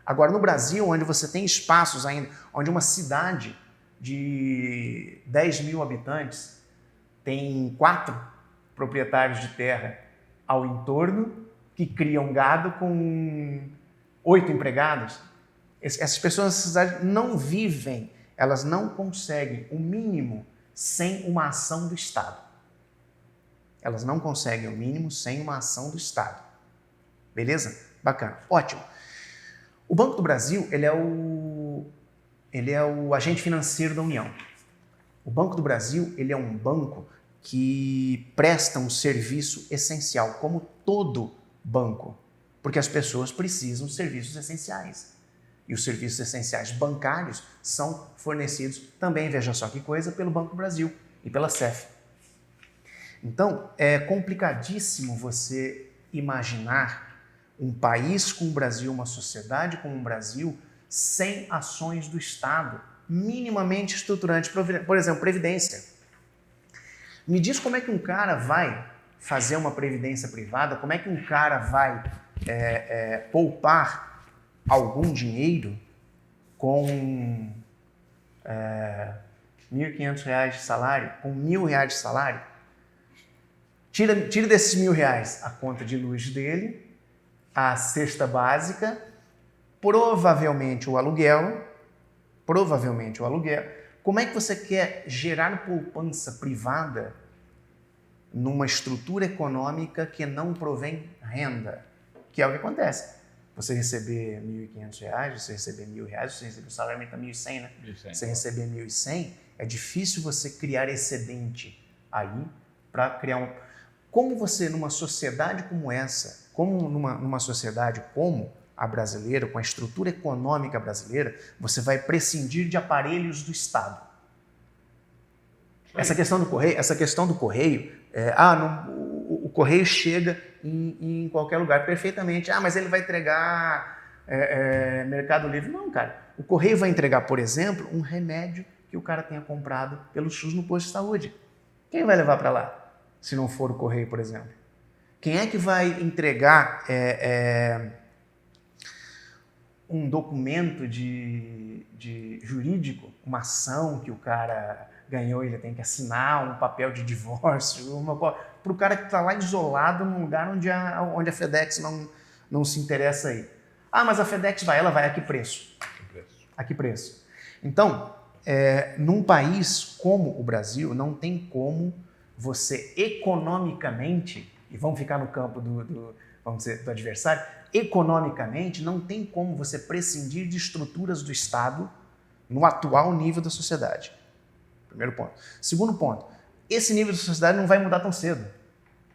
Agora, no Brasil, onde você tem espaços ainda, onde uma cidade de 10 mil habitantes tem 4 proprietários de terra ao entorno que criam gado com 8 empregados. Essas pessoas nessa cidade não vivem, elas não conseguem o mínimo sem uma ação do Estado. Elas não conseguem o mínimo sem uma ação do Estado. Beleza? Bacana. Ótimo. O Banco do Brasil, ele é o agente financeiro da União. O Banco do Brasil, ele é um banco que presta um serviço essencial, como todo banco, porque as pessoas precisam de serviços essenciais. E os serviços essenciais bancários são fornecidos também, veja só que coisa, pelo Banco do Brasil e pela CEF. Então, é complicadíssimo você imaginar um país como o Brasil, uma sociedade como o Brasil, sem ações do Estado minimamente estruturantes. Por exemplo, previdência. Me diz como é que um cara vai fazer uma previdência privada, como é que um cara vai poupar algum dinheiro com R$1.500 de salário, com R$1.000 de salário. Tira desses R$1.000 a conta de luz dele a cesta básica, provavelmente o aluguel. Como é que você quer gerar poupança privada numa estrutura econômica que não provém renda? Que é o que acontece. Você receber R$ 1.500, você receber R$1.000, você receber o salário mínimo R$1.100, né? Você receber R$1.100, é difícil você criar excedente aí para criar um... Como você, numa sociedade como essa, como numa sociedade como a brasileira, com a estrutura econômica brasileira, você vai prescindir de aparelhos do Estado. Essa questão do correio, o correio chega em qualquer lugar perfeitamente. Mas ele vai entregar Mercado Livre. Não, cara. O correio vai entregar, por exemplo, um remédio que o cara tenha comprado pelo SUS no posto de saúde. Quem vai levar para lá? Se não for o correio, por exemplo. Quem é que vai entregar um documento de jurídico, uma ação que o cara ganhou, ele tem que assinar um papel de divórcio, para o cara que está lá isolado num lugar onde a FedEx não se interessa aí. Mas a FedEx ela vai a que preço? A que preço? Então, num país como o Brasil, não tem como você economicamente, e vamos ficar no campo do adversário, economicamente não tem como você prescindir de estruturas do Estado no atual nível da sociedade. Primeiro ponto. Segundo ponto, esse nível da sociedade não vai mudar tão cedo.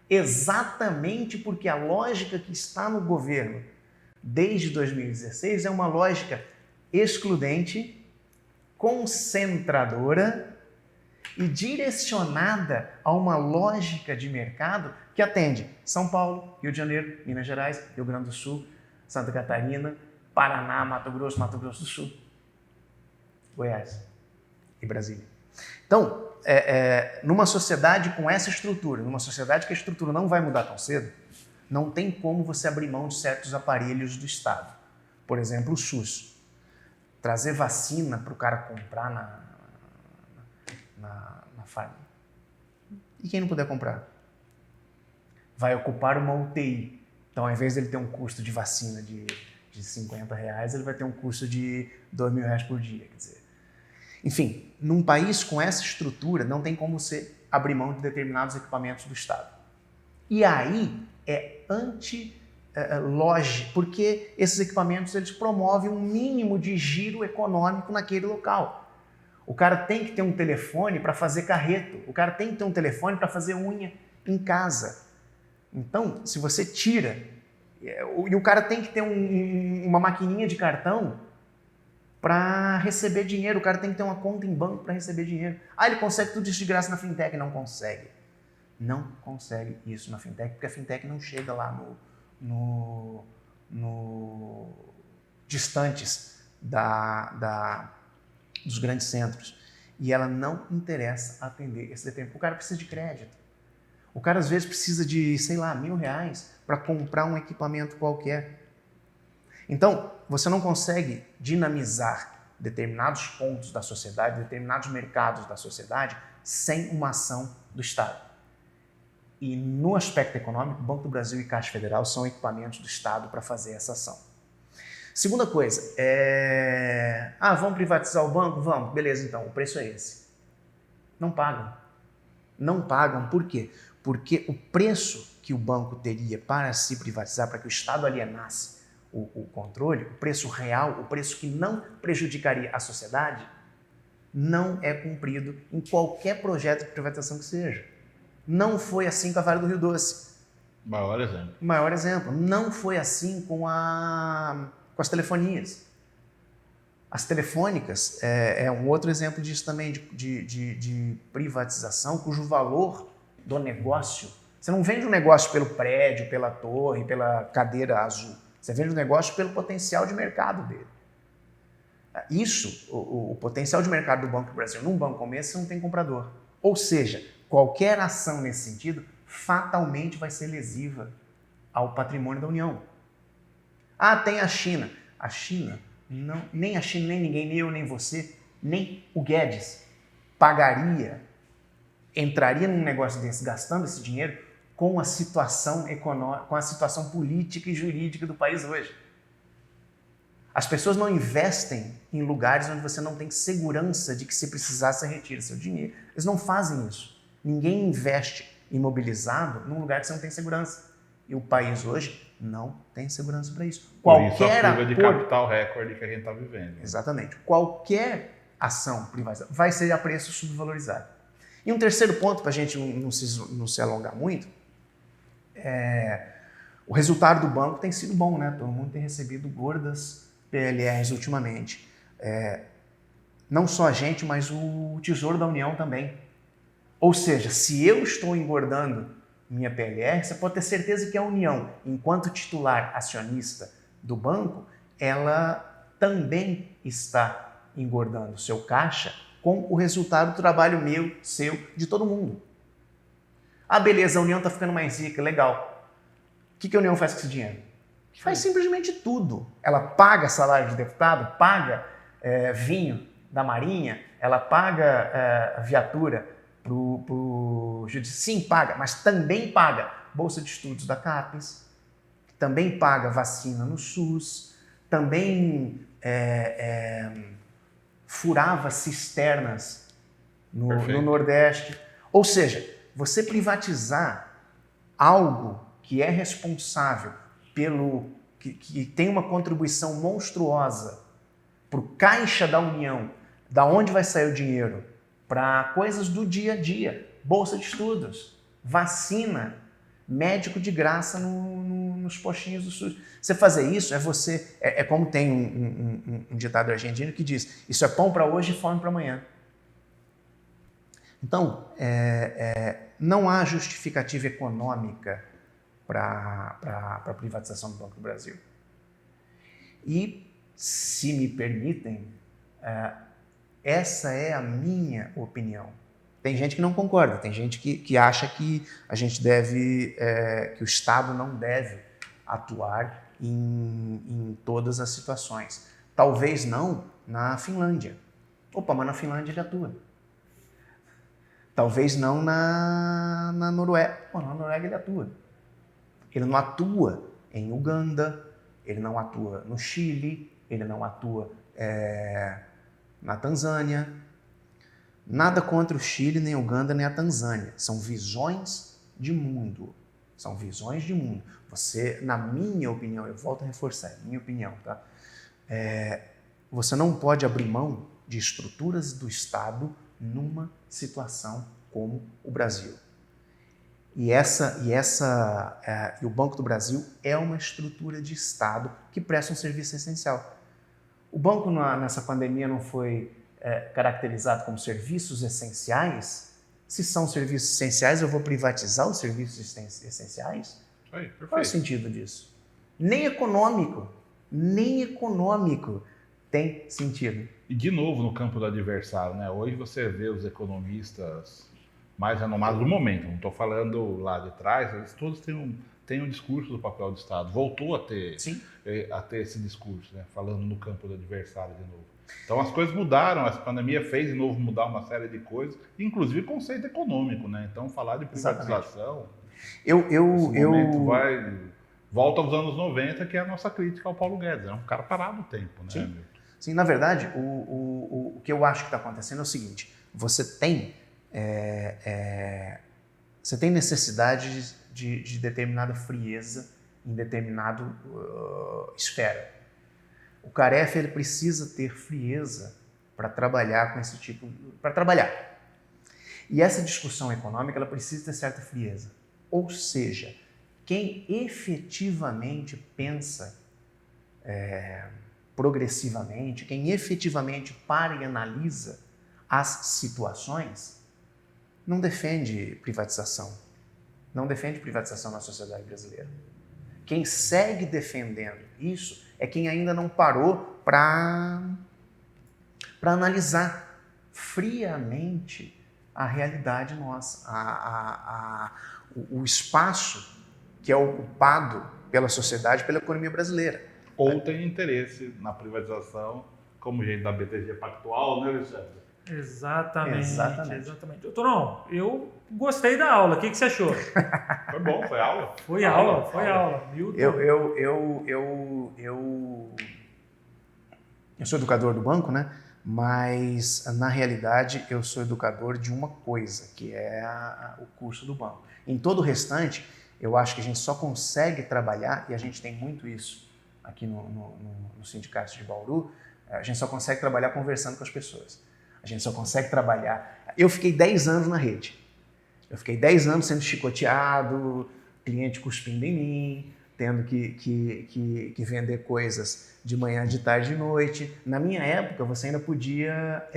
Exatamente porque a lógica que está no governo desde 2016 é uma lógica excludente, concentradora e direcionada a uma lógica de mercado que atende São Paulo, Rio de Janeiro, Minas Gerais, Rio Grande do Sul, Santa Catarina, Paraná, Mato Grosso do Sul, Goiás e Brasília. Então, numa sociedade com essa estrutura, numa sociedade que a estrutura não vai mudar tão cedo, não tem como você abrir mão de certos aparelhos do Estado. Por exemplo, o SUS. Trazer vacina para o cara comprar na farmácia. E quem não puder comprar? Vai ocupar uma UTI. Então, ao invés dele ter um custo de vacina de R$50, ele vai ter um custo de R$2.000 por dia. Quer dizer. Enfim, num país com essa estrutura, não tem como você abrir mão de determinados equipamentos do Estado. E aí é anti-lógico, porque esses equipamentos eles promovem um mínimo de giro econômico naquele local. O cara tem que ter um telefone para fazer carreto, o cara tem que ter um telefone para fazer unha em casa. Então, se você tira, e o cara tem que ter uma maquininha de cartão para receber dinheiro, o cara tem que ter uma conta em banco para receber dinheiro. Ele consegue tudo isso de graça na fintech? Não consegue. Não consegue isso na fintech, porque a fintech não chega lá no distantes dos grandes centros. E ela não interessa atender esse determinado. O cara precisa de crédito. O cara às vezes precisa de, R$1.000 para comprar um equipamento qualquer. Então, você não consegue dinamizar determinados pontos da sociedade, determinados mercados da sociedade, sem uma ação do Estado. E no aspecto econômico, Banco do Brasil e Caixa Federal são equipamentos do Estado para fazer essa ação. Segunda coisa, vamos privatizar o banco? Vamos, beleza, então, o preço é esse. Não pagam. Não pagam, por quê? Porque o preço que o banco teria para se privatizar, para que o Estado alienasse o controle, o preço real, o preço que não prejudicaria a sociedade, não é cumprido em qualquer projeto de privatização que seja. Não foi assim com a Vale do Rio Doce. Maior exemplo. Não foi assim com as telefonias. As telefônicas é um outro exemplo disso também, de privatização, cujo valor do negócio... Você não vende um negócio pelo prédio, pela torre, pela cadeira azul. Você vende um negócio pelo potencial de mercado dele. Isso, o potencial de mercado do Banco do Brasil, num banco como esse, você não tem comprador. Ou seja, qualquer ação nesse sentido fatalmente vai ser lesiva ao patrimônio da União. Tem a China. A China, não, nem a China, nem ninguém, nem eu, nem você, nem o Guedes entraria num negócio desse, gastando esse dinheiro, com a situação econômica, com a situação política e jurídica do país hoje. As pessoas não investem em lugares onde você não tem segurança de que, se precisar, você retira seu dinheiro. Eles não fazem isso. Ninguém investe imobilizado num lugar que você não tem segurança. E o país hoje não tem segurança para isso. Por isso a fuga de capital recorde que a gente está vivendo. Exatamente. Qualquer ação privatizada vai ser a preço subvalorizado. E um terceiro ponto, para a gente não se alongar muito, o resultado do banco tem sido bom, né? Todo mundo tem recebido gordas PLRs ultimamente. Não só a gente, mas o Tesouro da União também. Ou seja, se eu estou engordando minha PLR, você pode ter certeza que a União, enquanto titular acionista do banco, ela também está engordando o seu caixa com o resultado do trabalho meu, seu, de todo mundo. Ah, beleza, a União está ficando mais rica, legal. O que a União faz com esse dinheiro? Faz simplesmente tudo. Ela paga salário de deputado, paga vinho da Marinha, ela paga viatura para o judiciário. Sim, paga, mas também paga bolsa de estudos da CAPES, também paga vacina no SUS, também furava cisternas no Nordeste. Ou seja, você privatizar algo que é responsável que tem uma contribuição monstruosa para o caixa da União, da onde vai sair o dinheiro, para coisas do dia a dia, bolsa de estudos, vacina, médico de graça nos postinhos do SUS. Você fazer isso é como tem um ditado argentino que diz: isso é pão para hoje e fome para amanhã. Então, não há justificativa econômica para a privatização do Banco do Brasil. E, se me permitem, essa é a minha opinião. Tem gente que não concorda, tem gente que acha que a gente deve, que o Estado não deve atuar em todas as situações. Talvez não na Finlândia. Opa, mas na Finlândia ele atua. Talvez não na Noruega. Pô, na Noruega ele atua. Ele não atua em Uganda, ele não atua no Chile, ele não atua na Tanzânia. Nada contra o Chile, nem Uganda, nem a Tanzânia. São visões de mundo. São visões de mundo. Você, na minha opinião, eu volto a reforçar, é minha opinião, tá? Você não pode abrir mão de estruturas do Estado numa situação como o Brasil. E o Banco do Brasil é uma estrutura de Estado que presta um serviço essencial. O banco nessa pandemia não foi caracterizado como serviços essenciais? Se são serviços essenciais, eu vou privatizar os serviços essenciais? Aí, perfeito. Qual é o sentido disso? Nem econômico tem sentido. E, de novo, no campo do adversário, né? Hoje você vê os economistas mais renomados do momento, não estou falando lá de trás, eles todos têm um discurso do papel do Estado. Voltou a ter esse discurso, né? Falando no campo do adversário de novo. Então as coisas mudaram, essa pandemia fez de novo mudar uma série de coisas, inclusive conceito econômico, né? Então falar de privatização, volta aos anos 90, que é a nossa crítica ao Paulo Guedes, é um cara parado no tempo, né? Sim, na verdade, o que eu acho que está acontecendo é o seguinte: você tem necessidade de determinada frieza em determinada esfera. O Caref ele precisa ter frieza para trabalhar com esse tipo, para trabalhar. E essa discussão econômica ela precisa ter certa frieza. Ou seja, quem efetivamente pensa progressivamente, quem efetivamente para e analisa as situações, não defende privatização. Não defende privatização na sociedade brasileira. Quem segue defendendo isso é quem ainda não parou para analisar friamente a realidade nossa, o espaço que é ocupado pela sociedade, pela economia brasileira. Ou tem interesse na privatização, como jeito da BTG Pactual, né, Alexandre? Exatamente. Doutorão, eu gostei da aula. O que você achou? Foi bom, foi aula? Foi aula. Milton. Eu sou educador do banco, né? Mas, na realidade, eu sou educador de uma coisa, que é o curso do banco. Em todo o restante, eu acho que a gente só consegue trabalhar, e a gente tem muito isso aqui no Sindicato de Bauru, a gente só consegue trabalhar conversando com as pessoas. A gente só consegue trabalhar... Eu fiquei 10 anos na rede. Eu fiquei 10 anos sendo chicoteado, cliente cuspindo em mim, tendo que vender coisas de manhã, de tarde e de noite. Na minha época, você ainda podia...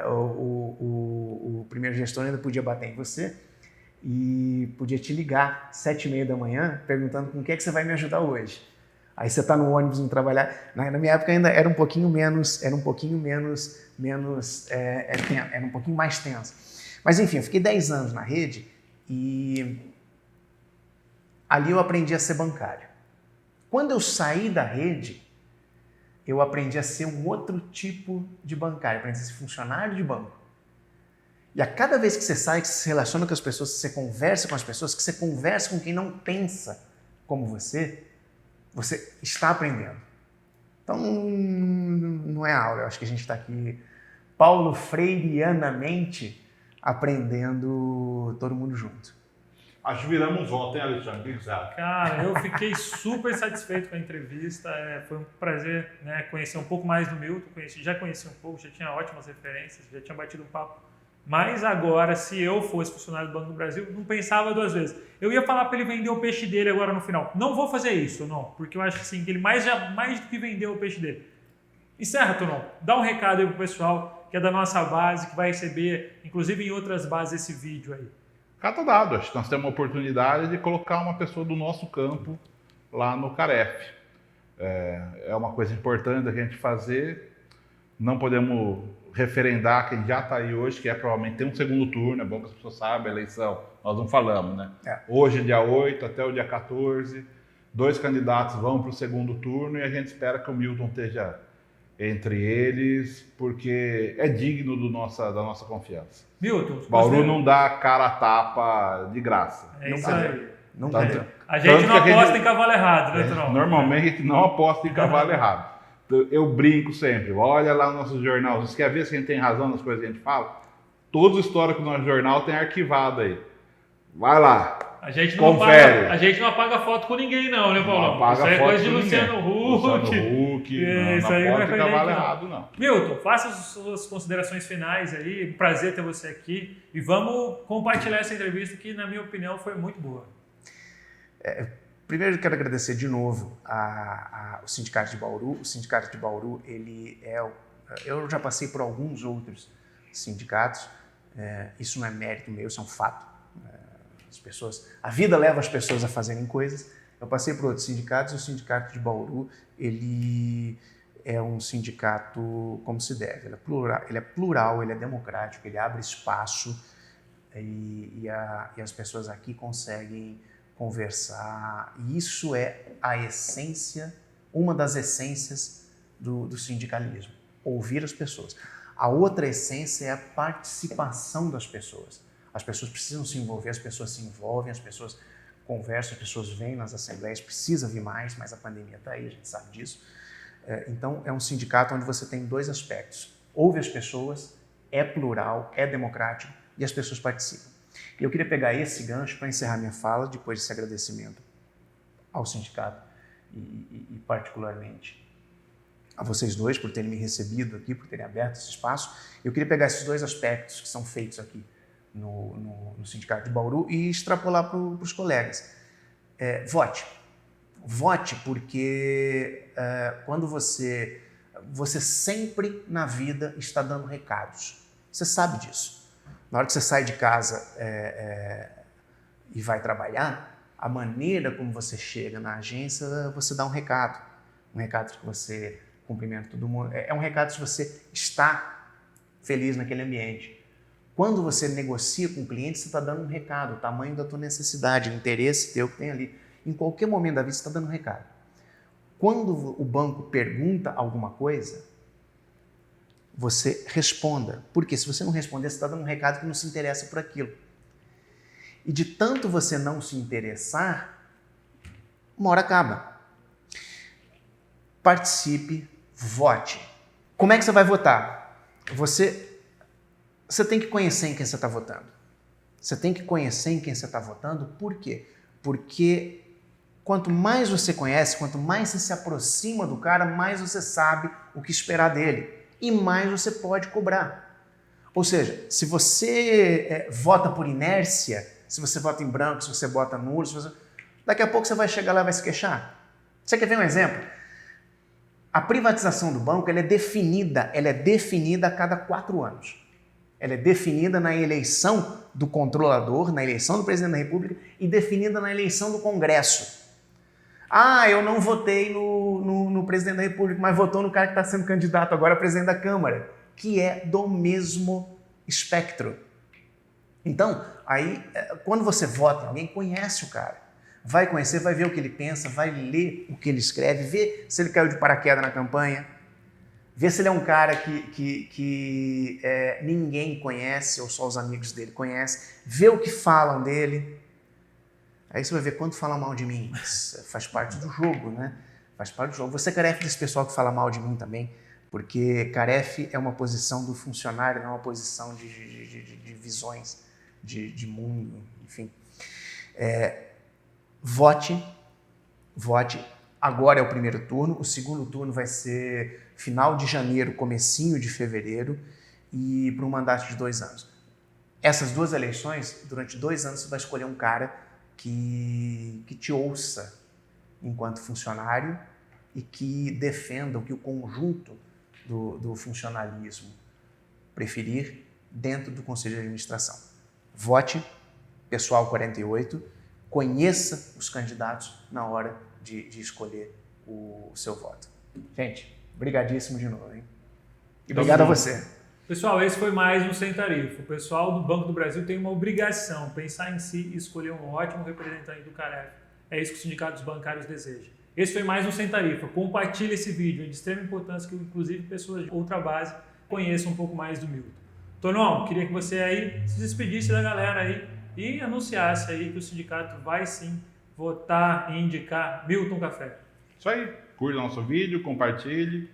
o primeiro gestor ainda podia bater em você e podia te ligar 7h30 da manhã perguntando com o que é que você vai me ajudar hoje. Aí você está no ônibus indo trabalhar. Na minha época ainda era um pouquinho mais tenso. Mas enfim, eu fiquei 10 anos na rede e ali eu aprendi a ser bancário. Quando eu saí da rede, eu aprendi a ser um outro tipo de bancário, aprendi a ser funcionário de banco. E a cada vez que você sai, que você se relaciona com as pessoas, que você conversa com as pessoas, que você conversa com quem não pensa como você está aprendendo. Então, não é aula, eu acho que a gente está aqui Paulo Freireanamente aprendendo todo mundo junto. Acho que viramos voto, hein, Alexandre? Exato. Cara, eu fiquei super satisfeito com a entrevista. Foi um prazer, né, conhecer um pouco mais do Milton. Já conheci um pouco, já tinha ótimas referências, já tinha batido um papo. Mas agora, se eu fosse funcionário do Banco do Brasil, não pensava 2 vezes. Eu ia falar para ele vender o peixe dele agora no final. Não vou fazer isso, não, porque eu acho que sim, que ele mais do que vendeu o peixe dele. Encerra, Tonão. Dá um recado aí pro pessoal que é da nossa base, que vai receber, inclusive em outras bases, esse vídeo aí. Cato dado, acho que nós temos uma oportunidade de colocar uma pessoa do nosso campo lá no Caref. É uma coisa importante a gente fazer. Não podemos referendar quem já está aí hoje, que provavelmente tem um segundo turno, é bom que as pessoas saibam, a eleição, nós não falamos, né? Hoje, dia 8 até o dia 14, 2 candidatos vão para o segundo turno e a gente espera que o Milton esteja entre eles, porque é digno da nossa confiança. Milton, Bauru não dá cara a tapa de graça. É isso aí. Não tem. A gente não aposta em cavalo errado, né, Tonão? Normalmente a gente não aposta em cavalo errado. Eu brinco sempre, olha lá no nosso jornal, você quer ver se a gente tem razão nas coisas que a gente fala? Todos os históricos do nosso jornal tem arquivado aí. Vai lá, a gente não apaga foto com ninguém não, né, Paulão? Não apaga isso aí é foto coisa de com Luciano Huck. Não pode ter cavalo errado, não. Milton, faça as suas considerações finais aí, um prazer ter você aqui e vamos compartilhar essa entrevista que, na minha opinião, foi muito boa. Primeiro, eu quero agradecer de novo ao Sindicato de Bauru. O Sindicato de Bauru, eu já passei por alguns outros sindicatos, isso não é mérito meu, isso é um fato. A vida leva as pessoas a fazerem coisas. Eu passei por outros sindicatos e o Sindicato de Bauru, ele é um sindicato como se deve. Ele é plural, ele é democrático, ele abre espaço e as pessoas aqui conseguem conversar. E isso é a essência, uma das essências do sindicalismo, ouvir as pessoas. A outra essência é a participação das pessoas. As pessoas precisam se envolver, as pessoas se envolvem, as pessoas conversam, as pessoas vêm nas assembleias, precisa vir mais, mas a pandemia está aí, a gente sabe disso. Então, é um sindicato onde você tem 2 aspectos. Ouve as pessoas, é plural, é democrático e as pessoas participam. Eu queria pegar esse gancho para encerrar minha fala, depois desse agradecimento ao sindicato e particularmente a vocês 2 por terem me recebido aqui, por terem aberto esse espaço. Eu queria pegar esses 2 aspectos que são feitos aqui no Sindicato de Bauru e extrapolar para os colegas. Vote. Vote porque quando você sempre na vida está dando recados. Você sabe disso. Na hora que você sai de casa e vai trabalhar, a maneira como você chega na agência, você dá um recado que você cumprimenta todo mundo. É um recado se você está feliz naquele ambiente. Quando você negocia com o cliente, você está dando um recado, o tamanho da tua necessidade, o interesse teu que tem ali. Em qualquer momento da vida, você está dando um recado. Quando o banco pergunta alguma coisa, você responda. Porque se você não responder, você está dando um recado que não se interessa por aquilo. E de tanto você não se interessar, uma hora acaba. Participe, vote. Como é que você vai votar? Você tem que conhecer em quem você está votando. Você tem que conhecer em quem você está votando. Por quê? Porque quanto mais você conhece, quanto mais você se aproxima do cara, mais você sabe o que esperar dele. E mais você pode cobrar. Ou seja, se você vota por inércia, se você vota em branco, se você vota nulo, daqui a pouco você vai chegar lá e vai se queixar. Você quer ver um exemplo? A privatização do banco ela é definida a cada 4 anos. Ela é definida na eleição do controlador, na eleição do presidente da República e definida na eleição do Congresso. Ah, eu não votei no presidente da República, mas votou no cara que está sendo candidato agora a presidente da Câmara, que é do mesmo espectro. Então, aí, quando você vota em alguém, conhece o cara. Vai conhecer, vai ver o que ele pensa, vai ler o que ele escreve, ver se ele caiu de paraquedas na campanha, ver se ele é um cara que ninguém conhece ou só os amigos dele conhecem, ver o que falam dele. Aí você vai ver quanto fala mal de mim, mas faz parte do jogo, né? Faz parte do jogo. Você é carefe desse pessoal que fala mal de mim também, porque carefe é uma posição do funcionário, não é uma posição de visões, de mundo, enfim. Vote. Agora é o primeiro turno, o segundo turno vai ser final de janeiro, comecinho de fevereiro e para um mandato de 2 anos. Essas 2 eleições, durante 2 anos você vai escolher um cara que te ouça enquanto funcionário e que defenda o que o conjunto do funcionalismo preferir dentro do Conselho de Administração. Vote, pessoal 48, conheça os candidatos na hora de escolher o seu voto. Gente, brigadíssimo de novo, hein? E obrigado a você. Pessoal, esse foi mais um Sem Tarifa. O pessoal do Banco do Brasil tem uma obrigação, pensar em si e escolher um ótimo representante do CAREF. É isso que os sindicatos bancários desejam. Esse foi mais um Sem Tarifa. Compartilhe esse vídeo, é de extrema importância que inclusive pessoas de outra base conheçam um pouco mais do Milton. Tonão, queria que você aí se despedisse da galera aí e anunciasse aí que o sindicato vai sim votar e indicar Milton Café. Isso aí. Curta nosso vídeo, compartilhe.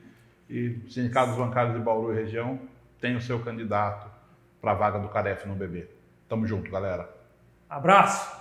E sindicatos bancários de Bauru e região tem o seu candidato para a vaga do CAREF no BB. Tamo junto, galera. Abraço!